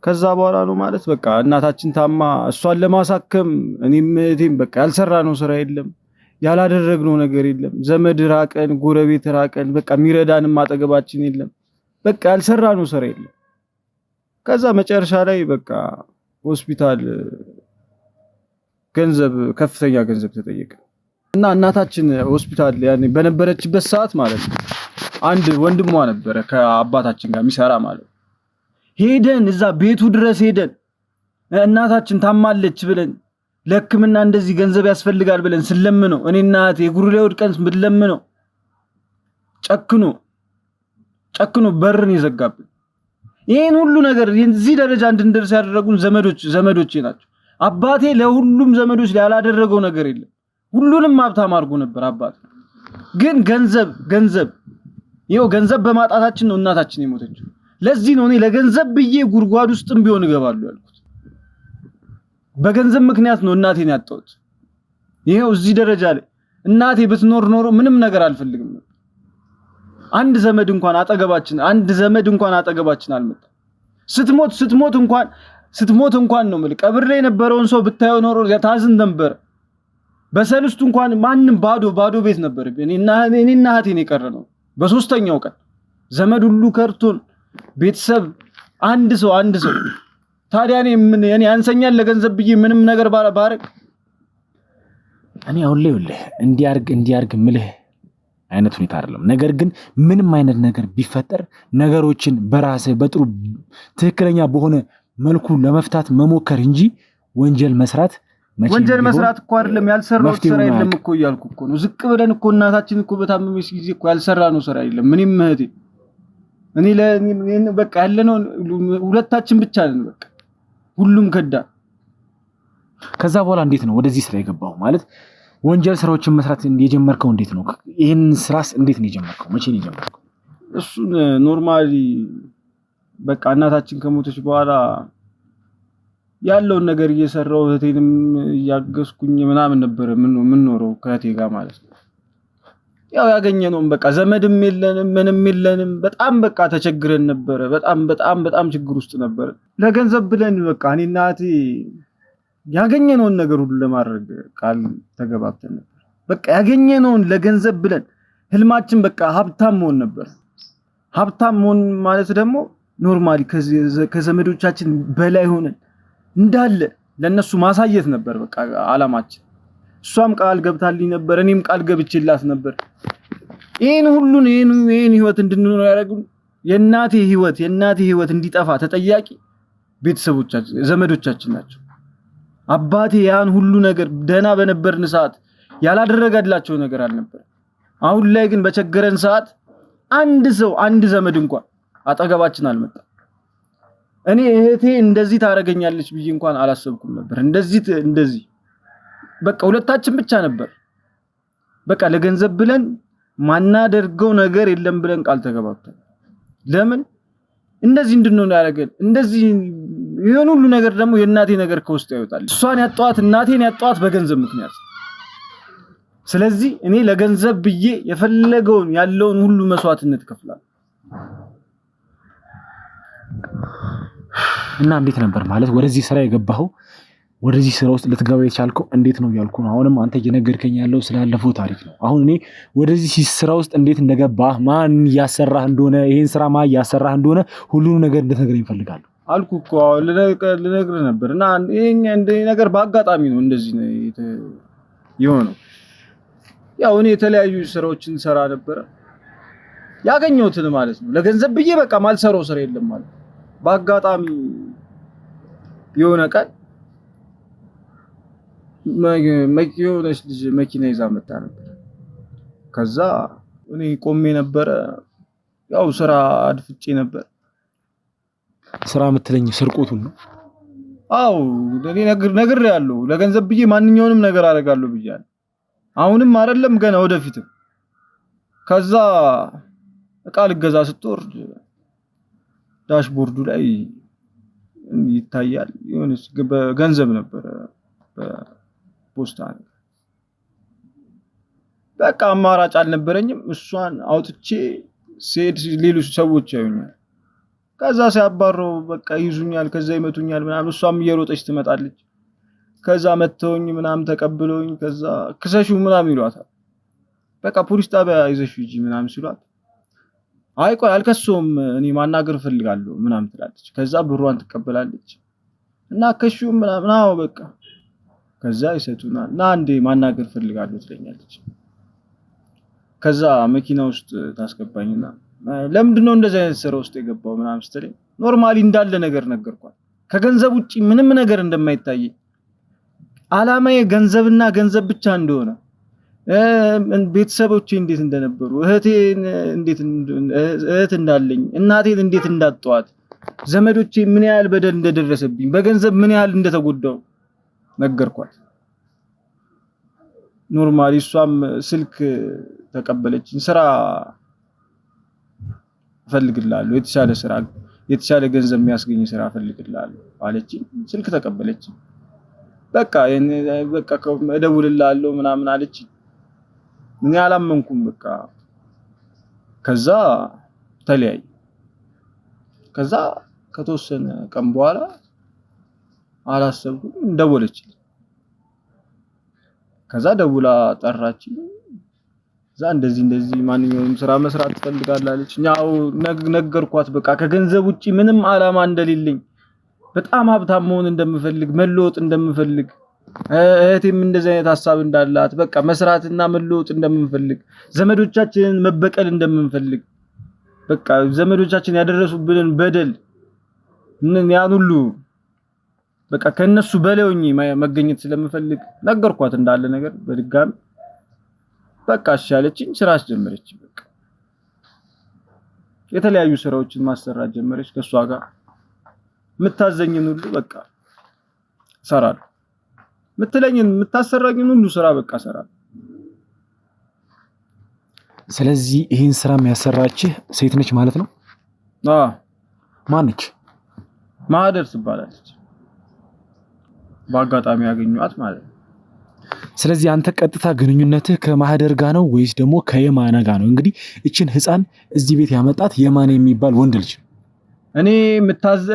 ከዛ በኋላ ነው ማለት በቃ እናታችን ታማ እሷን ለማሳከም እኔም እህቴም በቃ ያልሰራነው ስራ የለም፣ ያላደረግነው ነገር የለም። ዘመድ ራቀን፣ ጎረቤት ራቀን፣ በቃ የሚረዳንም አጠገባችን የለም። በቃ ያልሰራነው ስራ የለም። ከዛ መጨረሻ ላይ በቃ ሆስፒታል ከፍተኛ ገንዘብ ተጠየቀ እና እናታችን ሆስፒታል ያኔ በነበረችበት ሰዓት ማለት ነው አንድ ወንድሟ ነበረ ከአባታችን ጋር የሚሰራ ማለት ሄደን እዛ ቤቱ ድረስ ሄደን እናታችን ታማለች ብለን ለሕክምና እንደዚህ ገንዘብ ያስፈልጋል ብለን ስለምነው እኔና እህቴ እግሩ ላይ ወድቀን ብንለምነው ጨክኖ በርን ይዘጋብን። ይሄን ሁሉ ነገር እዚህ ደረጃ እንድንደርስ ያደረጉን ዘመዶቼ ናቸው። አባቴ ለሁሉም ዘመዶች ያላደረገው ነገር የለም። ሁሉንም ሀብታም አድርጎ ነበር አባቴ። ግን ገንዘብ ይኸው ገንዘብ በማጣታችን ነው እናታችን የሞተችው። ለዚህ ነው እኔ ለገንዘብ ብዬ ጉድጓድ ውስጥም ቢሆን እገባለሁ ያልኩት። በገንዘብ ምክንያት ነው እናቴን ያጣሁት። ይሄው እዚህ ደረጃ ላይ እናቴ ብትኖር ኖሮ ምንም ነገር አልፈልግም ነበር። አንድ ዘመድ እንኳን አጠገባችን አልመጣም። ስትሞት እንኳን ነው ማለት ቀብር ላይ የነበረውን ሰው ብታየው ኖሮ ታዝን ነበር። በሰልስቱ እንኳን ማንም ባዶ ቤት ነበር። እኔና እህቴን የቀረነው በሶስተኛው ቀን ዘመድ ሁሉ ከርቶን ቤተሰብ አንድ ሰው ታዲያ እኔ ያንሰኛል ለገንዘብ ብዬ ምንም ነገር ባረግ እኔ አሁን ላይ እንዲያርግ ምልህ አይነት ሁኔታ አይደለም። ነገር ግን ምንም አይነት ነገር ቢፈጠር ነገሮችን በራስህ በጥሩ ትክክለኛ በሆነ መልኩ ለመፍታት መሞከር እንጂ ወንጀል መስራት እኮ አይደለም ያልሰራው ስራ የለም እኮ እያልኩ እኮ ነው። ዝቅ ብለን እኮ እናታችን እኮ በታመመች ጊዜ እኮ ያልሰራነው ስራ የለም። ምንም እህቴ እኔ በቃ ያለነው ሁለታችን ብቻ ነን። በቃ ሁሉም ከዳ። ከዛ በኋላ እንዴት ነው ወደዚህ ስራ የገባው? ማለት ወንጀል ስራዎችን መስራት የጀመርከው እንዴት ነው? ይሄን ስራስ እንዴት ነው የጀመርከው? መቼ ነው የጀመርከው? እሱን ኖርማሊ በቃ እናታችን ከሞተች በኋላ ያለውን ነገር እየሰራው እህቴንም እያገዝኩኝ ምናምን ነበር ምን ኖረው ከእህቴ ጋር ማለት ነው። ያው ያገኘነውም በቃ ዘመድም የለንም ምንም የለንም። በጣም በቃ ተቸግረን ነበር። በጣም ችግር ውስጥ ነበር። ለገንዘብ ብለን በቃ እኔና እህቴ ያገኘነውን ነገር ሁሉ ለማድረግ ቃል ተገባብተን ነበር። በቃ ያገኘነውን ለገንዘብ ብለን ህልማችን በቃ ሀብታም መሆን ነበር። ሀብታም መሆን ማለት ደግሞ ኖርማሊ ከዘመዶቻችን በላይ ሆነን እንዳለ ለነሱ ማሳየት ነበር በቃ አላማችን። እሷም ቃል ገብታልኝ ነበር፣ እኔም ቃል ገብቼላት ነበር። ይሄን ህይወት እንድንኖር ያደረጉን የእናቴ ህይወት እንዲጠፋ ተጠያቂ ቤተሰቦቻችን ዘመዶቻችን ናቸው። አባቴ ያን ሁሉ ነገር ደህና በነበርን ሰዓት ያላደረጋላቸው ነገር አልነበር። አሁን ላይ ግን በቸገረን ሰዓት አንድ ዘመድ እንኳን አጠገባችን አልመጣም። እኔ እህቴ እንደዚህ ታረጋኛለች ብዬ እንኳን አላሰብኩም ነበር። እንደዚህ በቃ ሁለታችን ብቻ ነበር። በቃ ለገንዘብ ብለን ማናደርገው ነገር የለም ብለን ቃል ተገባብተን ለምን እንደዚህ እንድንሆን ያደረገን እንደዚህ ይሄን ሁሉ ነገር ደግሞ የእናቴ ነገር ከውስጥ ያወጣል። እናቴን ያጣዋት በገንዘብ ምክንያት። ስለዚህ እኔ ለገንዘብ ብዬ የፈለገውን ያለውን ሁሉ መስዋዕትነት ከፍላለሁ። እና እንዴት ነበር ማለት ወደዚህ ስራ የገባኸው? ወደዚህ ስራ ውስጥ ልትገባ የቻልከው እንዴት ነው ያልኩ ነው። አሁንም አንተ እየነገርከኝ ያለው ስላለፈው ታሪክ ነው። አሁን እኔ ወደዚህ ስራ ውስጥ እንዴት እንደገባህ ማን ያሰራህ እንደሆነ ይሄን ስራ ማን ያሰራህ እንደሆነ ሁሉንም ነገር እንድትነግረኝ እፈልጋለሁ። አልኩ እኮ ልነግርህ ነበርና ይሄን ነገር በአጋጣሚ ነው እንደዚህ ነው የሆነው። ያው እኔ የተለያዩ ስራዎችን ሰራ ነበር ያገኘሁትን ማለት ነው። ለገንዘብ ብዬ በቃ ማልሰራው ስራ የለም ማለት በአጋጣሚ የሆነ ቀን የሆነች ልጅ መኪና ይዛ መጣ ነበር። ከዛ እኔ ቆሜ ነበረ። ያው ስራ አድፍጬ ነበር። ስራ የምትለኝ ስርቆቱን ነው? አው እኔ ነግሬያለሁ። ለገንዘብ ብዬ ማንኛውንም ነገር አደርጋለሁ ብያለሁ። አሁንም አይደለም ገና ወደፊትም። ከዛ እቃ ልገዛ ስትወርድ ዳሽቦርዱ ላይ ይታያል የሆነች ገንዘብ ነበር በፖስታ ነው። በቃ አማራጭ አልነበረኝም። እሷን አውጥቼ ሲሄድ ሌሎች ሰዎች ያዩኛል። ከዛ ሲያባረው በቃ ይዙኛል፣ ከዛ ይመቱኛል ምናምን። እሷም እየሮጠች ትመጣለች። ከዛ መተውኝ ምናምን ተቀብለውኝ ከዛ ክሰሹ ምናምን ይሏታል። በቃ ፖሊስ ጣቢያ ይዘሽ ሂጂ ምናምን ሲሏት አይ ቆይ አልከሰውም እኔ ማናገር ፈልጋለሁ ምናምን ትላለች። ከዛ ብሯን ትቀበላለች እና ከሹ ምናምን አዎ በቃ ከዛ ይሰጡና ና እንዴ ማናገር ፈልጋለሁ ትለኛለች። ከዛ መኪና ውስጥ ታስገባኝና ለምንድነው እንደዚህ አይነት ስራ ውስጥ የገባው ምናምን ስትለኝ ኖርማሊ እንዳለ ነገር ነገርኳት። ከገንዘብ ውጪ ምንም ነገር እንደማይታይ አላማዬ ገንዘብና ገንዘብ ብቻ እንደሆነ ቤተሰቦቼ እንዴት እንደነበሩ እህት እንዳለኝ እናቴን እንዴት እንዳጣዋት ዘመዶቼ ምን ያህል በደል እንደደረሰብኝ በገንዘብ ምን ያህል እንደተጎዳው ነገርኳት። ኖርማሊ እሷም ስልክ ተቀበለችኝ። ስራ ፈልግላለሁ የተሻለ ገንዘብ የሚያስገኝ ስራ ፈልግላለሁ አለችኝ። ስልክ ተቀበለችኝ። በቃ እደውልልሃለሁ ምናምን አለችኝ። እኔ አላመንኩም። በቃ ከዛ ተለያየ። ከዛ ከተወሰነ ቀን በኋላ አላሰብኩም ደወለችልኝ። ከዛ ደውላ ጠራችኝ። ዛ እንደዚህ ማንኛውንም ስራ መስራት ትፈልጋለች። ያው ነገርኳት። በቃ ከገንዘብ ውጪ ምንም አላማ እንደሌለኝ በጣም ሀብታም መሆን እንደምፈልግ መለወጥ እንደምፈልግ እህቴም እንደዚህ አይነት ሐሳብ እንዳላት በቃ መስራትና መለወጥ እንደምንፈልግ ዘመዶቻችንን መበቀል እንደምንፈልግ በቃ ዘመዶቻችን ያደረሱብንን በደል ያን ሁሉ በቃ ከነሱ በለውኝ መገኘት ስለምፈልግ ነገርኳት እንዳለ ነገር በድጋሚ በቃ አሻለችኝ። ስራ አስጀመረች። በቃ የተለያዩ ስራዎችን ማሰራት ጀመረች። ከሷ ጋር የምታዘኝን ሁሉ በቃ ሰራለሁ። የምታሰራኝን ሁሉ ስራ በቃ ሰራለሁ። ስለዚህ ይሄን ስራ የሚያሰራችህ ሴት ነች ማለት ነው? ማን ነች? ማህደር ትባላለች። በአጋጣሚ ያገኘኋት ማለት ነው። ስለዚህ አንተ ቀጥታ ግንኙነትህ ከማህደር ጋር ነው ወይስ ደግሞ ከየማነ ጋር ነው? እንግዲህ እችን ህፃን እዚህ ቤት ያመጣት የማነ የሚባል ወንድ ልጅ ነው።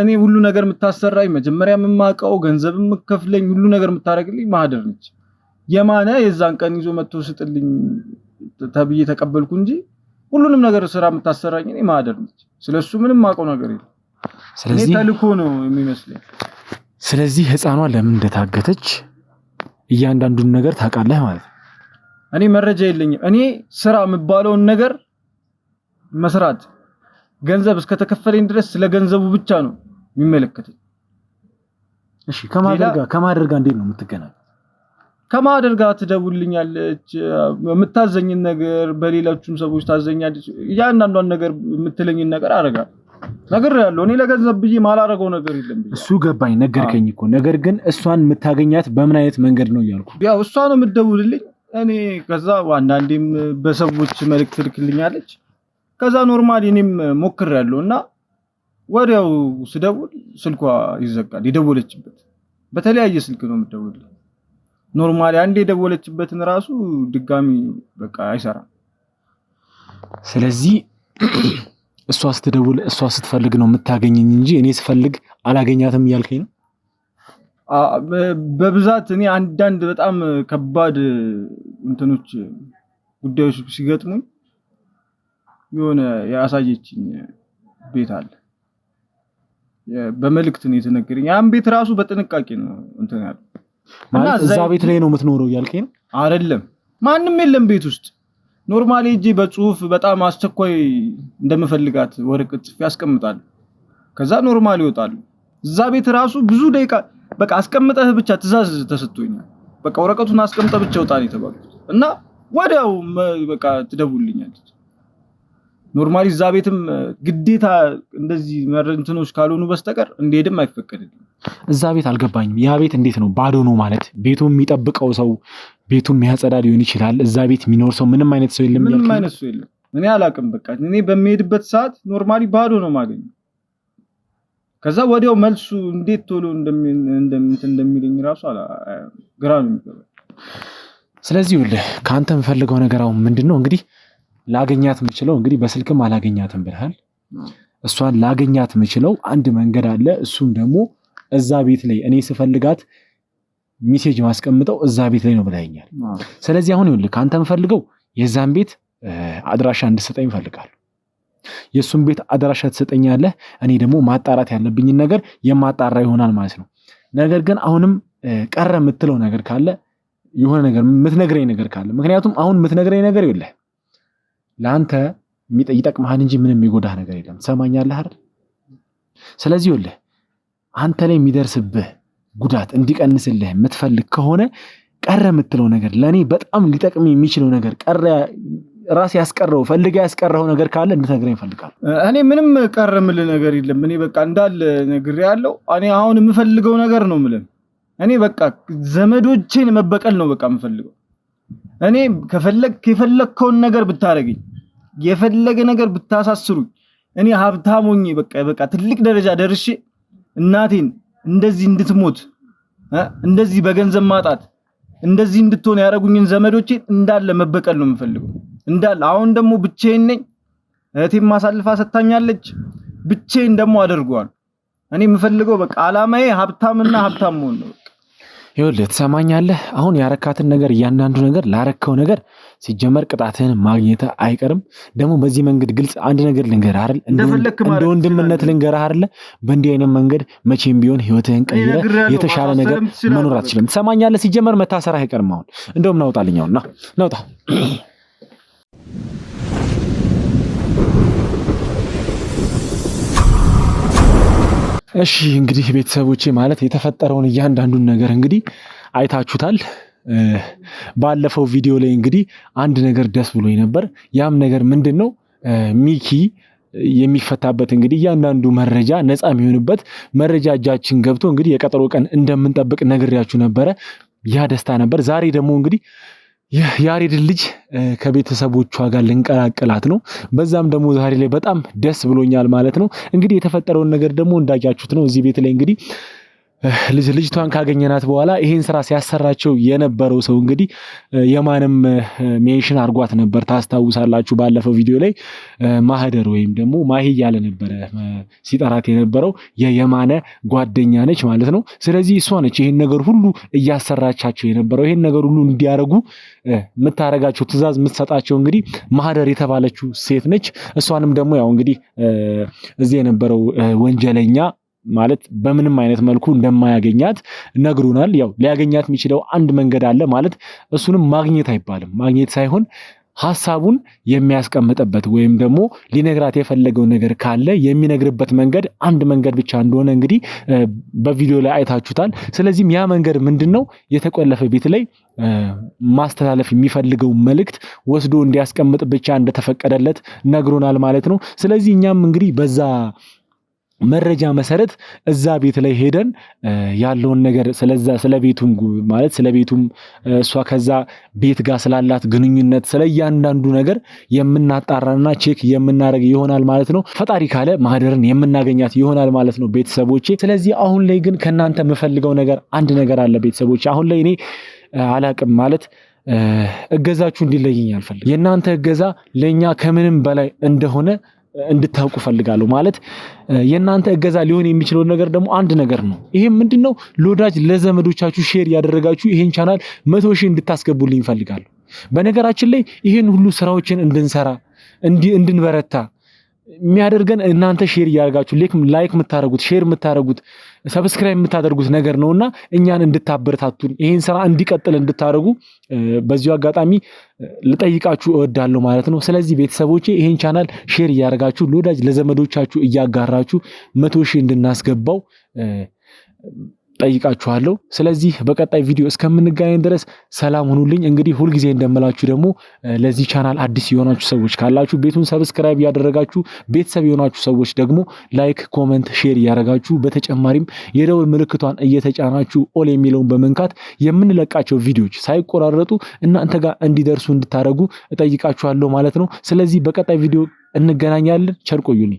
እኔ ሁሉ ነገር የምታሰራኝ መጀመሪያ የምማቀው ገንዘብ የምከፍለኝ ሁሉ ነገር የምታረግልኝ ማህደር ነች። የማነ የዛን ቀን ይዞ መጥቶ ስጥልኝ ተብዬ ተቀበልኩ እንጂ ሁሉንም ነገር ስራ የምታሰራኝ እኔ ማህደር ነች። ስለሱ ምንም ማቀው ነገር የለም። ስለዚህ ተልኮ ነው የሚመስለኝ። ስለዚህ ህፃኗ ለምን እንደታገተች እያንዳንዱን ነገር ታውቃለህ ማለት ነው? እኔ መረጃ የለኝም። እኔ ስራ የምባለውን ነገር መስራት ገንዘብ እስከተከፈለኝ ድረስ ስለ ገንዘቡ ብቻ ነው የሚመለከተኝ። እሺ ከማህደር ጋር እንዴት ነው የምትገናኙ? ከማህደር ጋር ትደውልልኛለች። የምታዘኝን ነገር በሌሎችም ሰዎች ታዘኛለች። እያንዳንዷን ነገር የምትለኝን ነገር አደርጋለሁ። ነገር ያለው እኔ ለገንዘብ ብዬ ማላረገው ነገር የለም። እሱ ገባኝ፣ ነገርከኝ እኮ። ነገር ግን እሷን የምታገኛት በምን አይነት መንገድ ነው እያልኩ። ያው እሷ ነው የምትደውልልኝ። እኔ ከዛ አንዳንዴም በሰዎች መልእክት ትልክልኛለች። ከዛ ኖርማሊ እኔም ሞክሬያለሁና ወዲያው ስደውል ስልኳ ይዘጋል። የደወለችበት በተለያየ ስልክ ነው የምትደውልልኝ። ኖርማሊ አንዴ የደወለችበትን ራሱ ድጋሚ በቃ አይሰራም። ስለዚህ እሷ ስትደውል እሷ ስትፈልግ ነው የምታገኘኝ እንጂ እኔ ስፈልግ አላገኛትም እያልከኝ ነው? በብዛት እኔ አንዳንድ በጣም ከባድ እንትኖች ጉዳዮች ሲገጥሙኝ የሆነ ያሳየችኝ ቤት አለ። በመልእክት ነው የተነገረኝ። ያን ቤት ራሱ በጥንቃቄ ነው እንትን ያለው ማለት እዛ ቤት ላይ ነው የምትኖረው እያልከኝ ነው? አይደለም፣ ማንም የለም ቤት ውስጥ። ኖርማሊ እጄ በጽሁፍ በጣም አስቸኳይ እንደምፈልጋት ወረቀት ጽፌ ያስቀምጣል። ከዛ ኖርማሊ ይወጣል። እዛ ቤት ራሱ ብዙ ደቂቃ በቃ አስቀምጠህ ብቻ ትእዛዝ ተሰጥቶኛል። በቃ ወረቀቱን አስቀምጠህ ብቻ ወጣ ነው የተባልኩት እና ወዲያው በቃ ትደውልልኛለች። ኖርማሊ እዛ ቤትም ግዴታ እንደዚህ መረንትኖች ካልሆኑ በስተቀር እንደሄድም አይፈቀድልኝም። እዛ ቤት አልገባኝም። ያ ቤት እንዴት ነው? ባዶ ነው ማለት ቤቱን የሚጠብቀው ሰው ቤቱን የሚያጸዳ ሊሆን ይችላል። እዛ ቤት የሚኖር ሰው ምንም አይነት ሰው የለም። ምንም አይነት ሰው የለም። እኔ አላውቅም። በቃ እኔ በሚሄድበት ሰዓት ኖርማሊ ባዶ ነው ማገኘው። ከዛ ወዲያው መልሱ እንዴት ቶሎ እንደሚለኝ ራሱ ግራ ነው የሚገባኝ። ስለዚህ ይኸውልህ ካንተ የምፈልገው ነገር አሁን ምንድነው እንግዲህ ላገኛት የምችለው እንግዲህ በስልክም አላገኛትም ብለሃል። እሷን ላገኛት የምችለው አንድ መንገድ አለ። እሱም ደግሞ እዛ ቤት ላይ እኔ ስፈልጋት ሜሴጅ ማስቀምጠው እዛ ቤት ላይ ነው ብለኸኛል። ስለዚህ አሁን ይኸውልህ ካንተ የምፈልገው የዛን ቤት አድራሻ እንድትሰጠኝ እፈልጋለሁ። የሱን ቤት አድራሻ ትሰጠኛለህ። እኔ ደግሞ ማጣራት ያለብኝን ነገር የማጣራ ይሆናል ማለት ነው። ነገር ግን አሁንም ቀረ የምትለው ነገር ካለ የሆነ ነገር የምትነግረኝ ነገር ካለ ምክንያቱም አሁን የምትነግረኝ ነገር ይኸውልህ ለአንተ ይጠቅምሃል እንጂ ምንም የሚጎዳህ ነገር የለም። ትሰማኛለህ አይደል? ስለዚህ ይኸውልህ አንተ ላይ የሚደርስብህ ጉዳት እንዲቀንስልህ የምትፈልግ ከሆነ ቀረ የምትለው ነገር ለኔ በጣም ሊጠቅም የሚችለው ነገር ቀረ ራስ ያስቀረው ፈልጋ ያስቀረው ነገር ካለ እንድትነግረኝ እፈልጋለሁ። እኔ ምንም ቀረ የምልህ ነገር የለም። እኔ በቃ እንዳለ ነግሬሃለሁ። እኔ አሁን የምፈልገው ነገር ነው የምልህ። እኔ በቃ ዘመዶቼን መበቀል ነው በቃ የምፈልገው። እኔ የፈለግከውን ነገር ብታረግኝ የፈለገ ነገር ብታሳስሩኝ እኔ ሀብታም ሆኜ በቃ ትልቅ ደረጃ ደርሼ እናቴን እንደዚህ እንድትሞት እንደዚህ በገንዘብ ማጣት እንደዚህ እንድትሆን ያደረጉኝን ዘመዶቼን እንዳለ መበቀል ነው የምፈልገው። እንዳለ አሁን ደግሞ ብቻዬን ነኝ። እህቴም ማሳልፋ ሰጣኛለች። ብቻዬን ደግሞ አደርገዋለሁ። እኔ የምፈልገው በቃ አላማዬ ሀብታምና ሀብታም መሆን ነው። ይኸውልህ ትሰማኛለህ? አሁን ያረካትን ነገር እያንዳንዱ ነገር ላረከው ነገር ሲጀመር ቅጣትህን ማግኘት አይቀርም። ደግሞ በዚህ መንገድ ግልጽ አንድ ነገር ልንገርህ አይደል? እንደ ወንድምነት ልንገርህ አይደል? በእንዲህ አይነት መንገድ መቼም ቢሆን ህይወትህን ቀይረህ የተሻለ ነገር መኖር አትችልም። ትሰማኛለህ? ሲጀመር መታሰር አይቀርም። አሁን እንደውም ናውጣልኝ፣ አሁን ናውጣ። እሺ እንግዲህ ቤተሰቦቼ ማለት የተፈጠረውን እያንዳንዱን ነገር እንግዲህ አይታችሁታል። ባለፈው ቪዲዮ ላይ እንግዲህ አንድ ነገር ደስ ብሎኝ ነበር። ያም ነገር ምንድነው? ሚኪ የሚፈታበት እንግዲህ እያንዳንዱ መረጃ ነፃ የሚሆንበት መረጃ እጃችን ገብቶ እንግዲህ የቀጠሮ ቀን እንደምንጠብቅ ነግሬያችሁ ነበረ። ያ ደስታ ነበር። ዛሬ ደግሞ እንግዲህ ያሬድን ልጅ ከቤተሰቦቿ ጋር ልንቀላቅላት ነው። በዛም ደግሞ ዛሬ ላይ በጣም ደስ ብሎኛል ማለት ነው። እንግዲህ የተፈጠረውን ነገር ደግሞ እንዳያችሁት ነው። እዚህ ቤት ላይ እንግዲህ ልጅቷን ካገኘናት በኋላ ይሄን ስራ ሲያሰራቸው የነበረው ሰው እንግዲህ የማንም ሜንሽን አርጓት ነበር። ታስታውሳላችሁ? ባለፈው ቪዲዮ ላይ ማህደር ወይም ደግሞ ማሂ እያለ ነበረ ሲጠራት የነበረው የየማነ ጓደኛ ነች ማለት ነው። ስለዚህ እሷ ነች ይሄን ነገር ሁሉ እያሰራቻቸው የነበረው። ይሄን ነገር ሁሉ እንዲያረጉ የምታረጋቸው ትዕዛዝ የምትሰጣቸው እንግዲህ ማህደር የተባለችው ሴት ነች። እሷንም ደግሞ ያው እንግዲህ እዚህ የነበረው ወንጀለኛ ማለት በምንም አይነት መልኩ እንደማያገኛት ነግሩናል። ያው ሊያገኛት የሚችለው አንድ መንገድ አለ ማለት እሱንም ማግኘት አይባልም፣ ማግኘት ሳይሆን ሐሳቡን የሚያስቀምጥበት ወይም ደግሞ ሊነግራት የፈለገው ነገር ካለ የሚነግርበት መንገድ አንድ መንገድ ብቻ እንደሆነ እንግዲህ በቪዲዮ ላይ አይታችሁታል። ስለዚህም ያ መንገድ ምንድነው? የተቆለፈ ቤት ላይ ማስተላለፍ የሚፈልገው መልእክት ወስዶ እንዲያስቀምጥ ብቻ እንደተፈቀደለት ነግሮናል ማለት ነው። ስለዚህ እኛም እንግዲህ በዛ መረጃ መሰረት እዛ ቤት ላይ ሄደን ያለውን ነገር ስለ ቤቱም ማለት ስለ ቤቱም እሷ ከዛ ቤት ጋር ስላላት ግንኙነት ስለ እያንዳንዱ ነገር የምናጣራና ቼክ የምናደርግ ይሆናል ማለት ነው። ፈጣሪ ካለ ማህደርን የምናገኛት ይሆናል ማለት ነው ቤተሰቦቼ። ስለዚህ አሁን ላይ ግን ከናንተ የምፈልገው ነገር አንድ ነገር አለ ቤተሰቦቼ። አሁን ላይ እኔ አላቅም ማለት እገዛችሁ እንዲለየኝ አልፈልግም። የእናንተ እገዛ ለኛ ከምንም በላይ እንደሆነ እንድታውቁ ፈልጋለሁ። ማለት የእናንተ እገዛ ሊሆን የሚችለው ነገር ደግሞ አንድ ነገር ነው። ይሄም ምንድነው? ለወዳጅ ለዘመዶቻችሁ ሼር ያደረጋችሁ ይሄን ቻናል 100 ሺህ እንድታስገቡልኝ ፈልጋለሁ። በነገራችን ላይ ይሄን ሁሉ ስራዎችን እንድንሰራ እንድንበረታ የሚያደርገን እናንተ ሼር ያደርጋችሁ ላይክ የምታደርጉት ሼር የምታደርጉት ሰብስክራይብ የምታደርጉት ነገር ነውና እኛን እንድታበረታቱን ይሄን ስራ እንዲቀጥል እንድታደርጉ በዚሁ አጋጣሚ ልጠይቃችሁ እወዳለሁ ማለት ነው። ስለዚህ ቤተሰቦቼ ይሄን ቻናል ሼር ያደርጋችሁ ለወዳጅ ለዘመዶቻችሁ እያጋራችሁ 100 ሺህ እንድናስገባው ጠይቃችኋለሁ። ስለዚህ በቀጣይ ቪዲዮ እስከምንገናኝ ድረስ ሰላም ሁኑልኝ። እንግዲህ ሁልጊዜ እንደምላችሁ ደግሞ ለዚህ ቻናል አዲስ የሆናችሁ ሰዎች ካላችሁ ቤቱን ሰብስክራይብ ያደረጋችሁ፣ ቤተሰብ የሆናችሁ ሰዎች ደግሞ ላይክ፣ ኮመንት፣ ሼር ያደረጋችሁ በተጨማሪም የደውል ምልክቷን እየተጫናችሁ ኦል የሚለውን በመንካት የምንለቃቸው ቪዲዮዎች ሳይቆራረጡ እናንተ ጋር እንዲደርሱ እንድታደርጉ እጠይቃችኋለሁ ማለት ነው። ስለዚህ በቀጣይ ቪዲዮ እንገናኛለን። ቸር ቆዩልኝ።